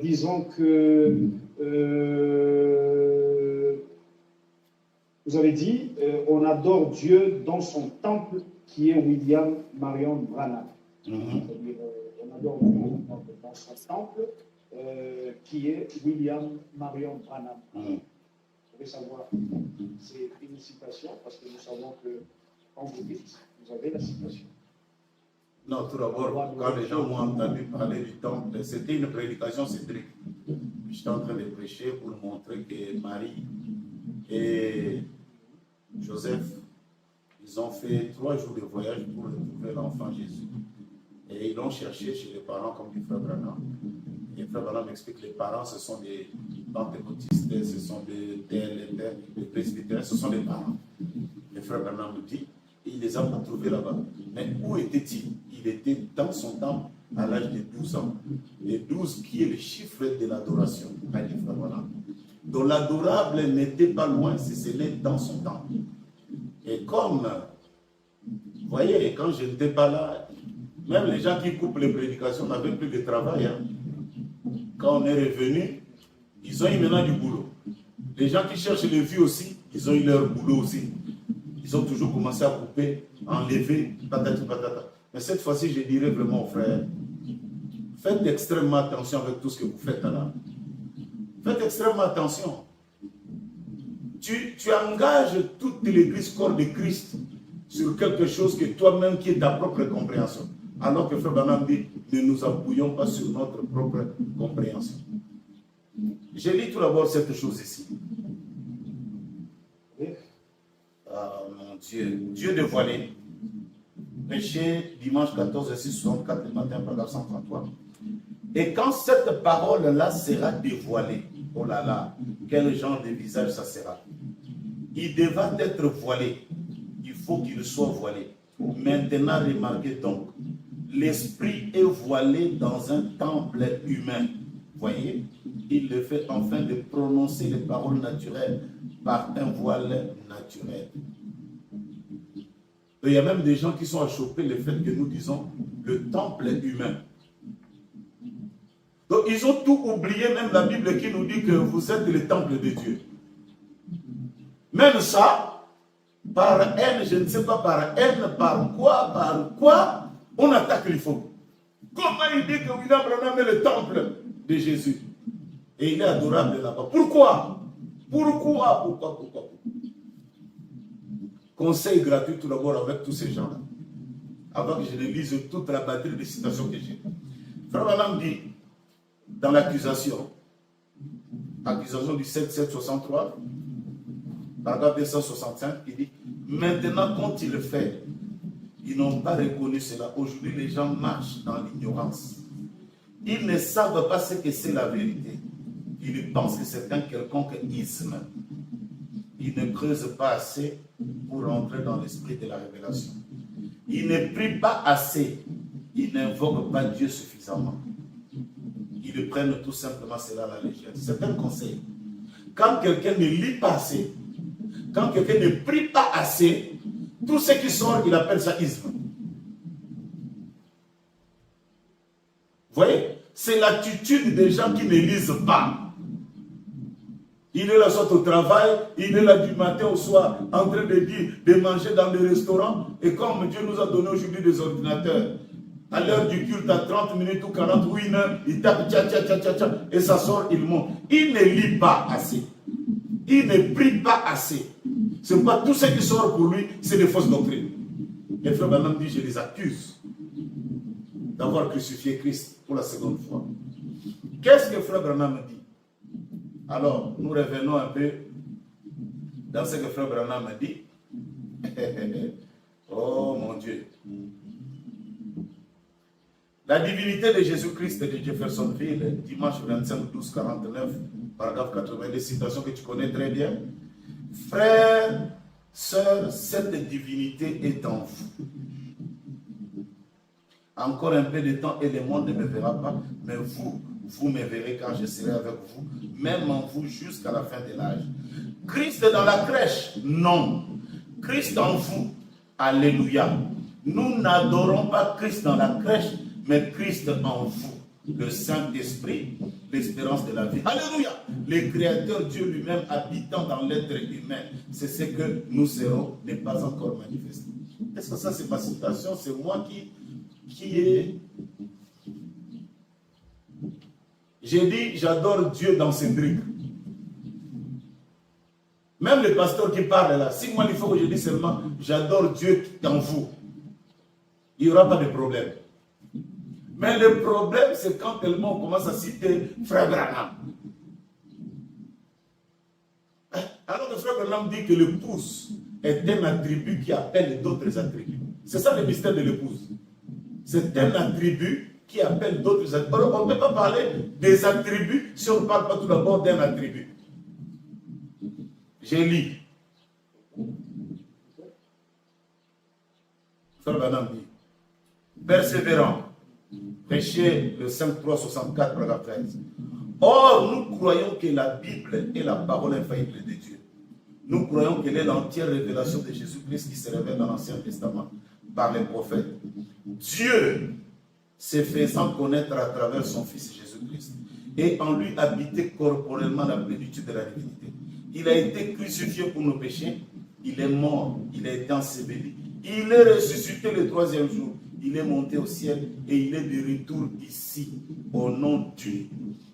Disons que vous avez dit, on adore Dieu dans son temple qui est William Marion Branham. C'est-à-dire, on adore Dieu dans son temple qui est William Marion Branham. Vous pouvez savoir, c'est une citation parce que nous savons que quand vous dites, vous avez la citation. Non, tout d'abord, quand les gens m'ont entendu parler du temple, c'était une prédication cédrique. J'étais en train de prêcher pour montrer que Marie et Joseph, ils ont fait 3 jours de voyage pour retrouver l'enfant Jésus. Et ils l'ont cherché chez les parents comme du frère Branham. Et frère Branham explique que les parents, ce sont des pentecôtistes, ce sont des presbytériens, ce sont des parents. Le frère Branham nous dit, et il les a pas trouvés là-bas. Mais où était-il? Il était dans son temple à l'âge de 12 ans. Et 12 qui est le chiffre de l'adoration. Donc l'adorable n'était pas loin si ce n'est dans son temple. Et comme, vous voyez, quand je n'étais pas là, même les gens qui coupent les prédications n'avaient plus de travail. Hein. Quand on est revenu, ils ont eu maintenant du boulot. Les gens qui cherchent les vues aussi, ils ont eu leur boulot aussi. Ils ont toujours commencé à couper, enlever, patati patata. Mais cette fois-ci, je dirais vraiment aux frères, faites extrêmement attention avec tout ce que vous faites là. Faites extrêmement attention. Tu engages toute l'église corps de Christ sur quelque chose que toi-même qui est ta propre compréhension. Alors que Frère Branham dit, ne nous appuyons pas sur notre propre compréhension. Je lis tout d'abord cette chose ici. Ah mon Dieu, Dieu dévoilé. Péché, dimanche 14, 6, 64, le matin, paragraphe 133. Et quand cette parole-là sera dévoilée, oh là là, quel genre de visage ça sera? Il devra être voilé. Il faut qu'il soit voilé. Maintenant, remarquez donc, l'esprit est voilé dans un temple humain. Voyez, il le fait afin de prononcer les paroles naturelles par un voile naturel. Il y a même des gens qui sont à choper le fait que nous disons le temple humain. Donc ils ont tout oublié, même la Bible qui nous dit que vous êtes le temple de Dieu. Même ça, par haine, je ne sais pas par haine, par quoi, on attaque les faux. Comment il dit que William Branham est le temple de Jésus? Et il est adorable là-bas. Pourquoi? Conseil gratuit tout d'abord avec tous ces gens-là. Avant que je ne lise toute la batterie de citations que j'ai. Frère Branham dit, dans l'accusation du 7-7-63, paragraphe 265, il dit, maintenant quand il le fait, ils n'ont pas reconnu cela. Aujourd'hui, les gens marchent dans l'ignorance. Ils ne savent pas ce que c'est la vérité. Ils pensent que c'est un quelconque isme. Ils ne creusent pas assez pour entrer dans l'esprit de la révélation. Ils ne prient pas assez. Ils n'invoquent pas Dieu suffisamment. Ils prennent tout simplement cela à la légère. C'est un conseil. Quand quelqu'un ne lit pas assez, quand quelqu'un ne prie pas assez, tout ce qui sort, il appelle ça isme. Vous voyez, c'est l'attitude des gens qui ne lisent pas. Il est là soit au travail, il est là du matin au soir, en train de dire, de manger dans des restaurants. Et comme Dieu nous a donné aujourd'hui des ordinateurs, à l'heure du culte, à 30 minutes ou 40 ou 1 heure, il tape tcha tcha tcha tcha tcha, et ça sort, il monte. Il ne lit pas assez. Il ne prie pas assez. C'est pas tout ce qui sort pour lui, c'est des fausses doctrines. Et Frère Branham dit, je les accuse d'avoir crucifié Christ pour la seconde fois. Qu'est-ce que Frère Branham dit? Alors, nous revenons un peu dans ce que Frère Branham dit. Oh mon Dieu. La divinité de Jésus-Christ de Jeffersonville, dimanche 25-12-49, paragraphe 80, des citations que tu connais très bien. Frères, sœurs, cette divinité est en vous. Encore un peu de temps et le monde ne me verra pas, mais vous, vous me verrez quand je serai avec vous, même en vous jusqu'à la fin de l'âge. Christ est dans la crèche? Non. Christ en vous. Alléluia. Nous n'adorons pas Christ dans la crèche, mais Christ en vous. Le Saint-Esprit, l'espérance de la vie. Alléluia. Le Créateur Dieu lui-même habitant dans l'être humain. C'est ce que nous serons, n'est pas encore manifesté. Est-ce que ça c'est ma citation? C'est moi qui est... J'ai dit, j'adore Dieu dans ses trucs. Même le pasteur qui parle là, si moi il faut que je dise seulement, j'adore Dieu dans vous, il n'y aura pas de problème. Mais le problème, c'est quand tellement on commence à citer Frère Branham. Alors que Frère Branham dit que l'épouse est un attribut qui appelle d'autres attributs. C'est ça le mystère de l'épouse. C'est un attribut qui appelle d'autres attributs. Alors, on ne peut pas parler des attributs si on ne parle pas tout d'abord d'un attribut. J'ai lu. Frère Branham dit, persévérant, prêchez le 5.3.64, paragraphe 13. Or, nous croyons que la Bible est la parole infaillible de Dieu. Nous croyons qu'elle est l'entière révélation de Jésus-Christ qui se révèle dans l'Ancien Testament par les prophètes. Dieu s'est faisant connaître à travers son Fils Jésus-Christ et en lui habité corporellement la plénitude de la divinité. Il a été crucifié pour nos péchés, il est mort, il a été enseveli, il est ressuscité le troisième jour, il est monté au ciel et il est de retour ici, au nom de Dieu,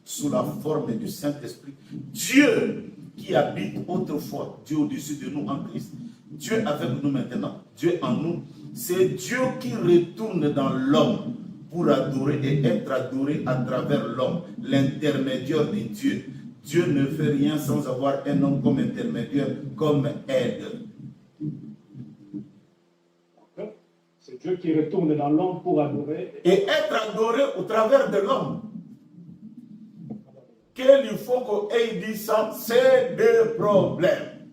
sous la forme du Saint-Esprit. Dieu qui habite autrefois, Dieu au-dessus de nous en Christ, Dieu avec nous maintenant, Dieu en nous, c'est Dieu qui retourne dans l'homme pour adorer et être adoré à travers l'homme, l'intermédiaire de Dieu. Dieu ne fait rien sans avoir un homme comme intermédiaire, comme aide. C'est Dieu qui retourne dans l'homme pour adorer. Et être adoré au travers de l'homme. Qu'il faut qu'on ait dit ça, c'est des problèmes.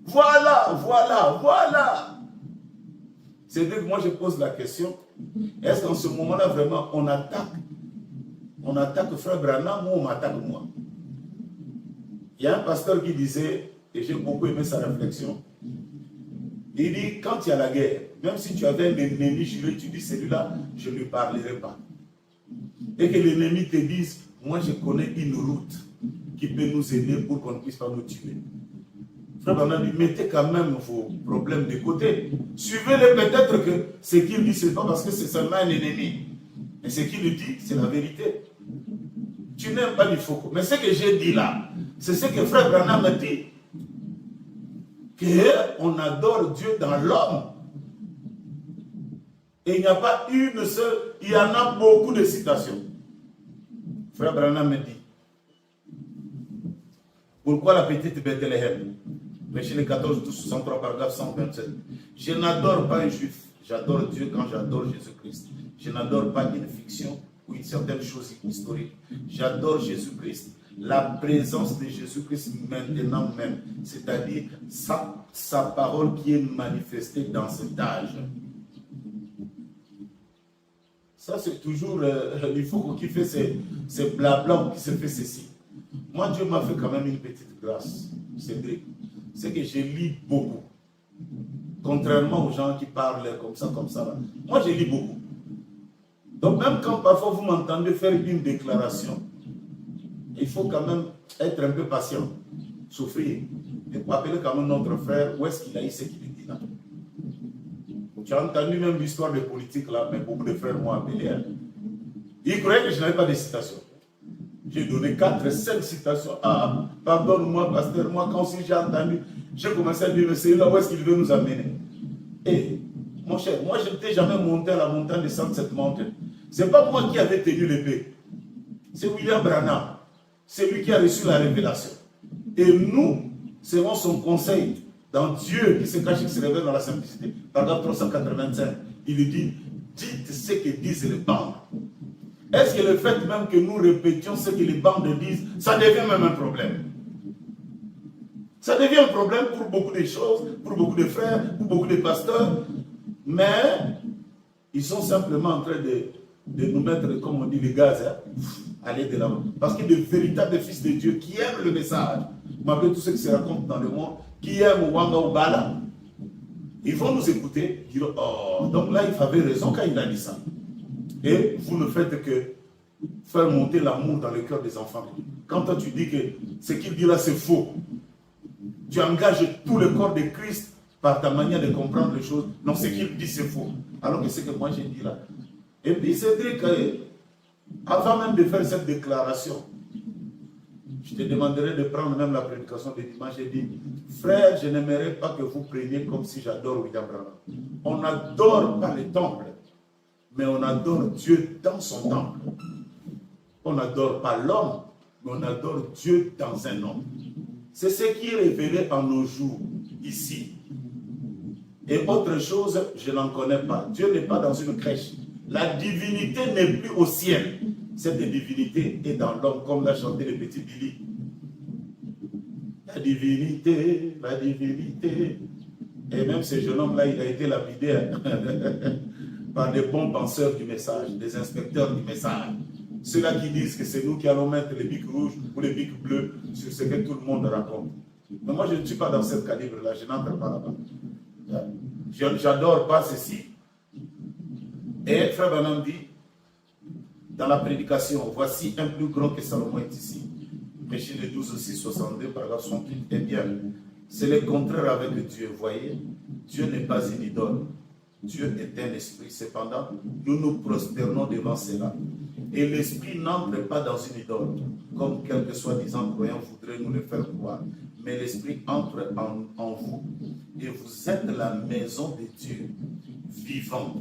Voilà. C'est-à-dire que moi je pose la question, est-ce qu'en ce moment-là vraiment on attaque Frère Branham ou on m'attaque moi? Il y a un pasteur qui disait, et j'ai beaucoup aimé sa réflexion, il dit, quand il y a la guerre, même si tu avais un ennemi juré, tu dis, celui-là, je ne lui parlerai pas. Et que l'ennemi te dise, moi je connais une route qui peut nous aider pour qu'on ne puisse pas nous tuer. Frère Branham dit, mettez quand même vos problèmes de côté. Suivez-le, peut-être que ce qu'il dit, ce n'est pas parce que c'est seulement un ennemi. Mais ce qu'il dit, c'est la vérité. Tu n'aimes pas l'Ifoko. Mais ce que j'ai dit là, c'est ce que Frère Branham a dit. Qu'on adore Dieu dans l'homme. Et il n'y a pas une seule, il y en a beaucoup de citations. Frère Branham me dit, pourquoi la petite Bethléem? Péché 14, 63, paragraphe 127. Je n'adore pas un juif, j'adore Dieu quand j'adore Jésus-Christ. Je n'adore pas une fiction ou une certaine chose historique. J'adore Jésus-Christ. La présence de Jésus-Christ maintenant même, c'est-à-dire sa parole qui est manifestée dans cet âge. Ça, c'est toujours, il faut qu'il fait ces blabla qui se fait ceci. Moi, Dieu m'a fait quand même une petite grâce, Cédric. C'est que je lis beaucoup. Contrairement aux gens qui parlent comme ça. Là. Moi, je lis beaucoup. Donc, même quand parfois vous m'entendez faire une déclaration, il faut quand même être un peu patient, souffrir. Et pour appeler quand même notre frère, où est-ce qu'il a eu ce qu'il dit là? Tu as entendu même l'histoire de politique là, mais beaucoup de frères m'ont appelé. Hein. Ils croyaient que je n'avais pas de citations. J'ai donné 4, 5 citations. Ah, pardonne-moi, pasteur, moi quand aussi j'ai entendu, j'ai commencé à dire, c'est là où est-ce qu'il veut nous amener. Et, mon cher, moi je n'étais jamais monté à la montagne de Sunset Mountain. Ce n'est pas moi qui avais tenu l'épée. C'est William Branham. C'est lui qui a reçu la révélation. Et nous serons son conseil dans Dieu qui se cache et qui se révèle dans la simplicité. Paragraphe 385. Il dit, dites ce que disent les bandes. Est-ce que le fait même que nous répétions ce que les bandes disent, ça devient même un problème? Ça devient un problème pour beaucoup de choses, pour beaucoup de frères, pour beaucoup de pasteurs. Mais ils sont simplement en train de nous mettre, comme on dit, les gaz. Hein? aller de l'avant. Parce que de véritables fils de Dieu qui aiment le message, malgré tout ce qui se raconte dans le monde, qui aiment Wanga Obala, ils vont nous écouter, dire oh, donc là, il avait raison quand il a dit ça. Et vous ne faites que faire monter l'amour dans le cœur des enfants. Quand toi tu dis que ce qu'il dit là c'est faux, tu engages tout le corps de Christ par ta manière de comprendre les choses. Non, ce qu'il dit c'est faux. Alors que ce que moi j'ai dit là. Et puis Cédric, avant même de faire cette déclaration, je te demanderai de prendre même la prédication de dimanche. J'ai dit, frère, je n'aimerais pas que vous preniez comme si j'adore William Branham. On n'adore pas les temples, mais on adore Dieu dans son temple. On n'adore pas l'homme, mais on adore Dieu dans un homme. C'est ce qui est révélé en nos jours, ici. Et autre chose, je n'en connais pas. Dieu n'est pas dans une crèche. La divinité n'est plus au ciel. Cette divinité est dans l'homme, comme l'a chanté le petit Billy. La divinité, la divinité. Et même ce jeune homme-là, il a été lapidé par des bons penseurs du message, des inspecteurs du message. Ceux-là qui disent que c'est nous qui allons mettre les bics rouges ou les bics bleus sur ce que tout le monde raconte. Mais moi, je ne suis pas dans ce calibre-là, je n'entre pas là-bas. J'adore pas ceci. Et Frère Branham dit, dans la prédication, voici un plus grand que Salomon est ici. Péché de 12 aussi, 62, paragraphe 68. Eh bien, c'est le contraire avec Dieu. Voyez, Dieu n'est pas une idole. Dieu est un esprit. Cependant, nous nous prosternons devant cela. Et l'esprit n'entre pas dans une idole, comme quelques soi-disant croyants voudraient nous le faire croire. Mais l'esprit entre en vous. Et vous êtes la maison de Dieu, vivant,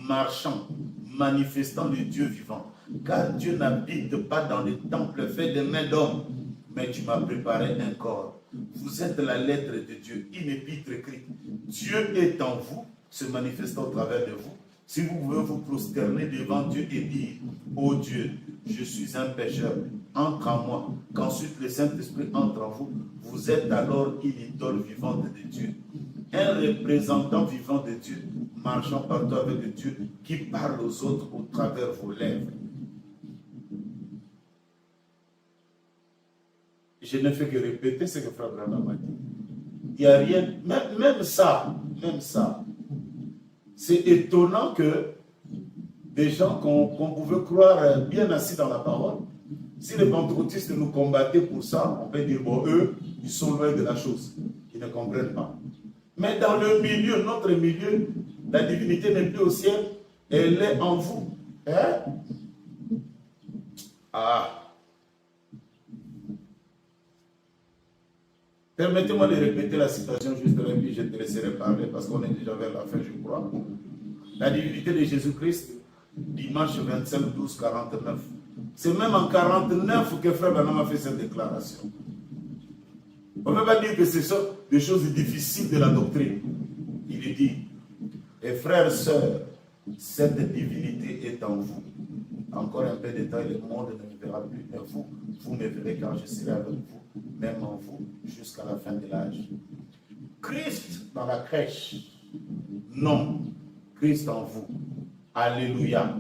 marchant, manifestant le Dieu vivant. Car Dieu n'habite pas dans les temples faits de mains d'hommes, mais tu m'as préparé un corps. Vous êtes la lettre de Dieu, une épître écrite. Dieu est en vous, se manifestant au travers de vous. Si vous pouvez vous prosterner devant Dieu et dire, ô Dieu, je suis un pécheur, entre en moi, qu'ensuite le Saint-Esprit entre en vous, vous êtes alors une idole vivante de Dieu. Un représentant vivant de Dieu, marchant partout avec Dieu, qui parle aux autres au travers de vos lèvres. Je ne fais que répéter ce que Frère Branham a dit. Il n'y a rien, même ça, c'est étonnant que des gens qu'on pouvait croire bien assis dans la parole, si les pentecôtistes nous combattaient pour ça, on peut dire, bon, eux, ils sont loin de la chose. Ils ne comprennent pas. Mais dans le milieu, notre milieu, la divinité n'est plus au ciel, elle est en vous. Hein? Ah! Permettez-moi de répéter la citation juste et puis je te laisserai parler parce qu'on est déjà vers la fin, je crois. La divinité de Jésus-Christ, dimanche 25, 12, 49. C'est même en 49 que Frère Branham a fait cette déclaration. On ne peut pas dire que ce sont des choses difficiles de la doctrine. Il dit, et frères, sœurs, cette divinité est en vous. Encore un peu de temps, le monde ne me verra plus, mais vous, vous me verrez car je serai avec vous, même en vous, jusqu'à la fin de l'âge. Christ dans la crèche. Non, Christ en vous. Alléluia.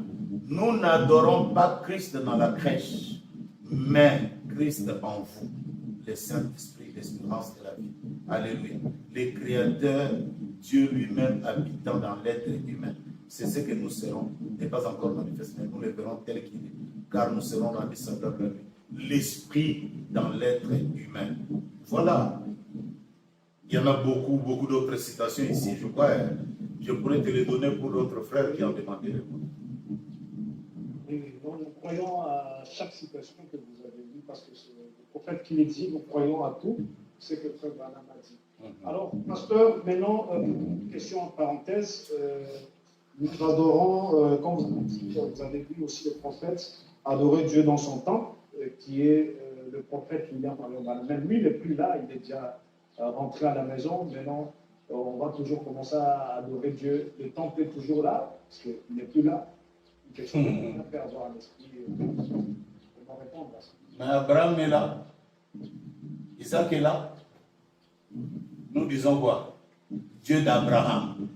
Nous n'adorons pas Christ dans la crèche, mais Christ en vous, le Saint-Esprit, l'espérance de la vie. Alléluia. Le Créateur, Dieu lui-même habitant dans l'être humain. C'est ce que nous serons, n'est pas encore manifesté, mais nous le verrons tel qu'il est, car nous serons rendus semblables à lui. L'esprit dans l'être humain. Voilà. Il y en a beaucoup d'autres citations ici. Je crois, je pourrais te les donner pour d'autres frères qui en demanderaient. Oui, nous croyons à chaque citation que vous avez lue, parce que c'est le prophète qui les dit, nous croyons à tout ce que Frère Branham a dit. Alors, pasteur, maintenant, une question en parenthèse. Nous adorons, comme vous avez dit, vous avez vu aussi le prophète adorer Dieu dans son temple, qui est le prophète William Branham. Même lui, il n'est plus là, il est déjà rentré à la maison. Maintenant, on va toujours commencer à adorer Dieu. Le temple est toujours là, parce qu'il n'est plus là. Une question qu'on a fait avoir à l'esprit. Comment répondre à ça? Mais Abraham est là. Isaac est là. Nous disons quoi? Dieu d'Abraham.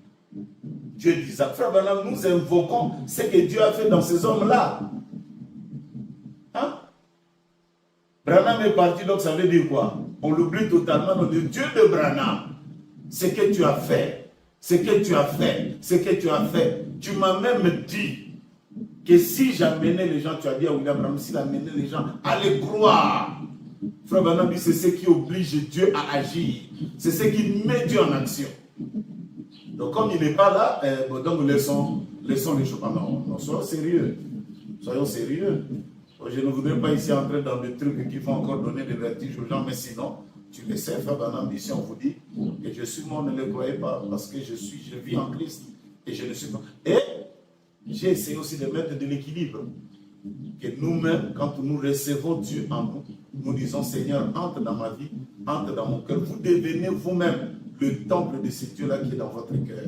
Dieu d'Isaac. Frère Branham, nous invoquons ce que Dieu a fait dans ces hommes-là. Hein? Branham est parti, donc ça veut dire quoi? On l'oublie totalement. Le Dieu de Branham, ce que tu as fait, ce que tu as fait, ce que tu as fait. Tu m'as même dit que si j'amenais les gens, tu as dit à William Branham, s'il amenait les gens à les croire. Frère Branham dit, c'est ce qui oblige Dieu à agir. C'est ce qui met Dieu en action. Donc comme il n'est pas là, donc laissons les choses. Non, soyons sérieux. Soyons sérieux. Je ne voudrais pas ici entrer dans des trucs qui vont encore donner des vertiges aux gens, mais sinon, tu le sais, frère Branham, ici on vous dit que je suis mort, ne le croyez pas, parce que je vis en Christ et je ne suis pas. Et j'ai essayé aussi de mettre de l'équilibre. Que nous-mêmes, quand nous recevons Dieu en nous, nous disons, Seigneur, entre dans ma vie, entre dans mon cœur. Vous devenez vous-même le temple de ce Dieu-là qui est dans votre cœur.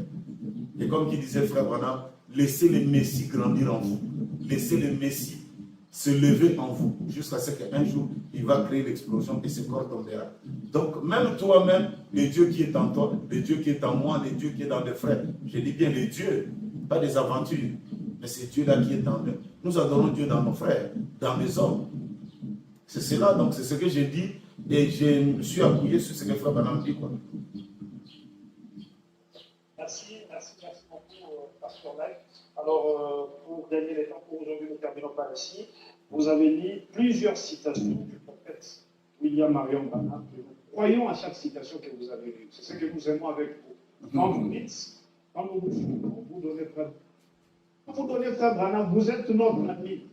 Et comme qui disait frère Branham, laissez le Messie grandir en vous. Laissez le Messie se lever en vous, jusqu'à ce qu'un jour, il va créer l'explosion et ce corps tombera. Donc, même toi-même, le Dieu qui est en toi, le Dieu qui est en moi, le Dieu qui est dans les frères, je dis bien le Dieu, pas des aventures, mais c'est Dieu-là qui est en nous. Nous adorons Dieu dans nos frères, dans les hommes. C'est cela, donc c'est ce que j'ai dit, et je me suis appuyé sur ce que frère Branham dit, quoi. Merci beaucoup, Pasteur Mike. Alors, pour gagner les temps, pour aujourd'hui, nous terminons par ici. Vous avez lu plusieurs citations du prophète William Marion Branham. Nous croyons à chaque citation que vous avez lue. C'est ce que nous aimons avec vous. Quand vous dites, quand nous vous donnez frère, quand vous donnez frère Branham, vous êtes notre ami.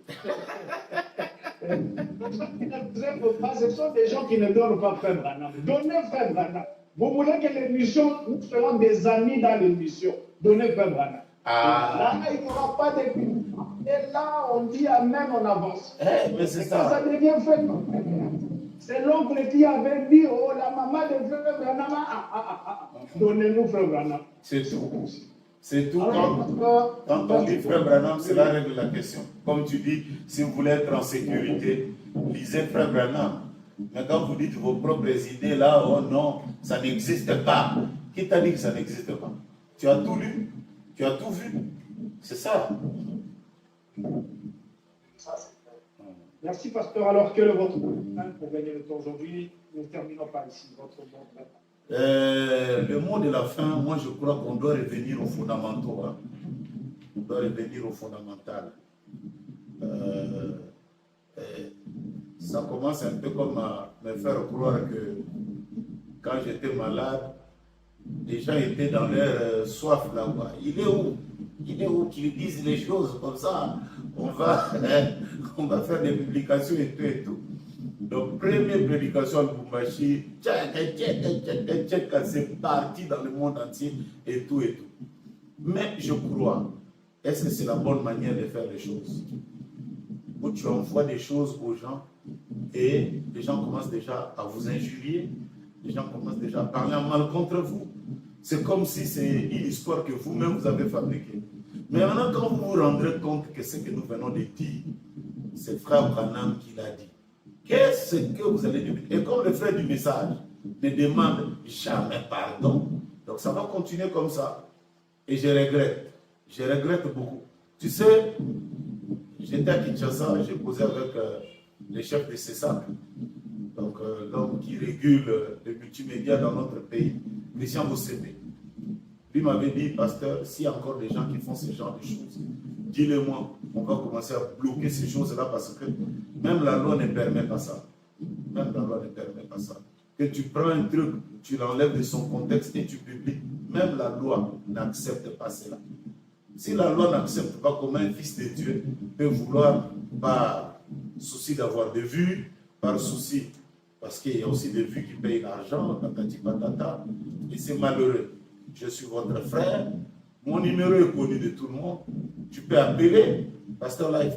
Vous êtes pas, ce sont des gens qui ne donnent pas frère Branham. Donnez frère Branham. Vous voulez que l'émission, nous serons des amis dans l'émission. Donnez frère Branham. Là, il n'y aura pas de... Et là, on dit Amen, on avance. Mais c'est ça. Ça devient fait. C'est l'oncle qui avait dit, oh, la maman de frère Branham, donnez-nous frère Branham. C'est tout. C'est tout. Quand on dit frère Branham, c'est la règle de la question. Comme tu dis, si vous voulez être en sécurité, lisez frère Branham. Mais quand vous dites vos propres idées là, oh non, ça n'existe pas. Qui t'a dit que ça n'existe pas? Tu as tout lu, tu as tout vu. C'est ça. Merci, pasteur. Alors, quel est votre plan pour gagner le temps aujourd'hui? Nous terminons par ici. Votre mot de la fin. Le mot de la fin, moi je crois qu'on doit revenir aux fondamentaux. Hein. On doit revenir aux fondamental. Ça commence un peu comme à me faire croire que quand j'étais malade, les gens étaient dans leur soif là-bas. Il est où? Il est où qu'ils disent les choses comme ça? On va faire des publications et tout et tout. Donc, première prédication à Lubumbashi, c'est parti dans le monde entier et tout et tout. Mais je crois, est-ce que c'est la bonne manière de faire les choses? Où tu envoies des choses aux gens et les gens commencent déjà à vous injurier, les gens commencent déjà à parler en mal contre vous. C'est comme si c'est une histoire que vous-même vous avez fabriquée. Mais maintenant, quand vous vous rendrez compte que ce que nous venons de dire, c'est frère Branham qui l'a dit. Qu'est-ce que vous allez dire? Et comme le frère du message ne demande jamais pardon, donc ça va continuer comme ça. Et je regrette beaucoup. Tu sais, j'étais à Kinshasa, j'ai posé avec le chef de CESAC, donc l'homme qui régule le multimédia dans notre pays, Christian Bossébé. Lui m'avait dit, pasteur, s'il y a encore des gens qui font ce genre de choses, dis-le-moi, on va commencer à bloquer ces choses-là parce que même la loi ne permet pas ça. Même la loi ne permet pas ça. Que tu prends un truc, tu l'enlèves de son contexte et tu publies. Même la loi n'accepte pas cela. Si la loi n'accepte pas, comment un fils de Dieu peut vouloir, par souci d'avoir des vues, par souci, parce qu'il y a aussi des vues qui payent l'argent, patati patata, et c'est malheureux. Je suis votre frère, mon numéro est connu de tout le monde, tu peux appeler, pasteur Life,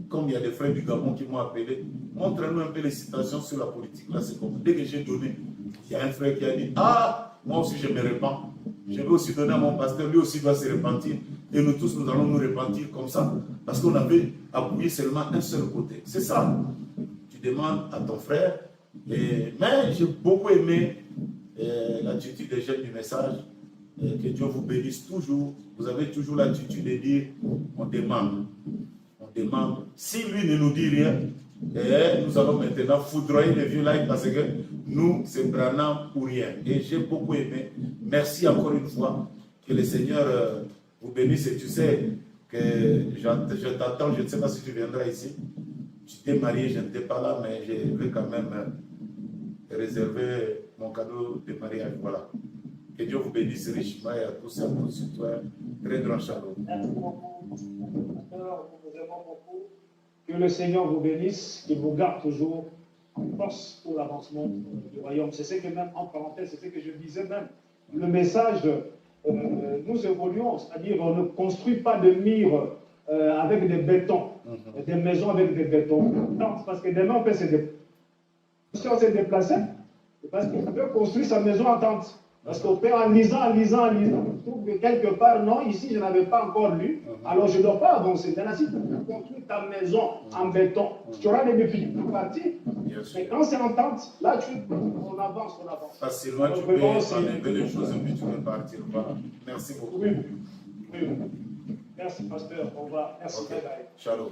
comme il y a des frères du Gabon qui m'ont appelé, montre-nous un peu les citations sur la politique, là c'est comme, dès que j'ai donné, il y a un frère qui a dit, ah, moi aussi je me répands, je vais aussi donner à mon pasteur, lui aussi doit se repentir, et nous tous nous allons nous repentir comme ça, parce qu'on avait appuyé seulement un seul côté, c'est ça, tu demandes à ton frère, mais j'ai beaucoup aimé l'attitude des jeunes du message, que Dieu vous bénisse toujours. Vous avez toujours l'attitude de dire, on demande. Si lui ne nous dit rien, Et nous allons maintenant foudroyer les vieux likes parce que nous, c'est Branham pour rien. Et j'ai beaucoup aimé. Merci encore une fois. Que le Seigneur vous bénisse. Et tu sais que je t'attends. Je ne sais pas si tu viendras ici. Tu t'es marié, je n'étais pas là, mais je vais quand même réserver mon cadeau de mariage. Voilà. Que Dieu vous bénisse richement et à tous et à tous. Surtout un très grand shalom. Merci beaucoup. Pasteur, nous vous aimons beaucoup. Que le Seigneur vous bénisse, qu'il vous garde toujours en force pour l'avancement du royaume. C'est ce que même, en parenthèse, c'est ce que je disais même. Le message, nous évoluons, c'est-à-dire on ne construit pas de murs avec des bétons, des maisons avec des bétons. Non, parce que demain on peut se déplacer. Si on s'est déplacé, c'est parce qu'on peut construire sa maison en tente. Parce qu'on peut en lisant, je trouve que quelque part, non, ici je n'avais pas encore lu, alors je ne dois pas avancer. Maintenant, si tu construis ta maison en béton, tu auras des difficultés. Mais quand c'est en tente, là, on avance. Facilement, tu peux enlever les choses et puis tu peux partir. Voilà. Merci beaucoup. Oui. Merci, pasteur. Au revoir. Merci. Okay. Bye bye. Shalom.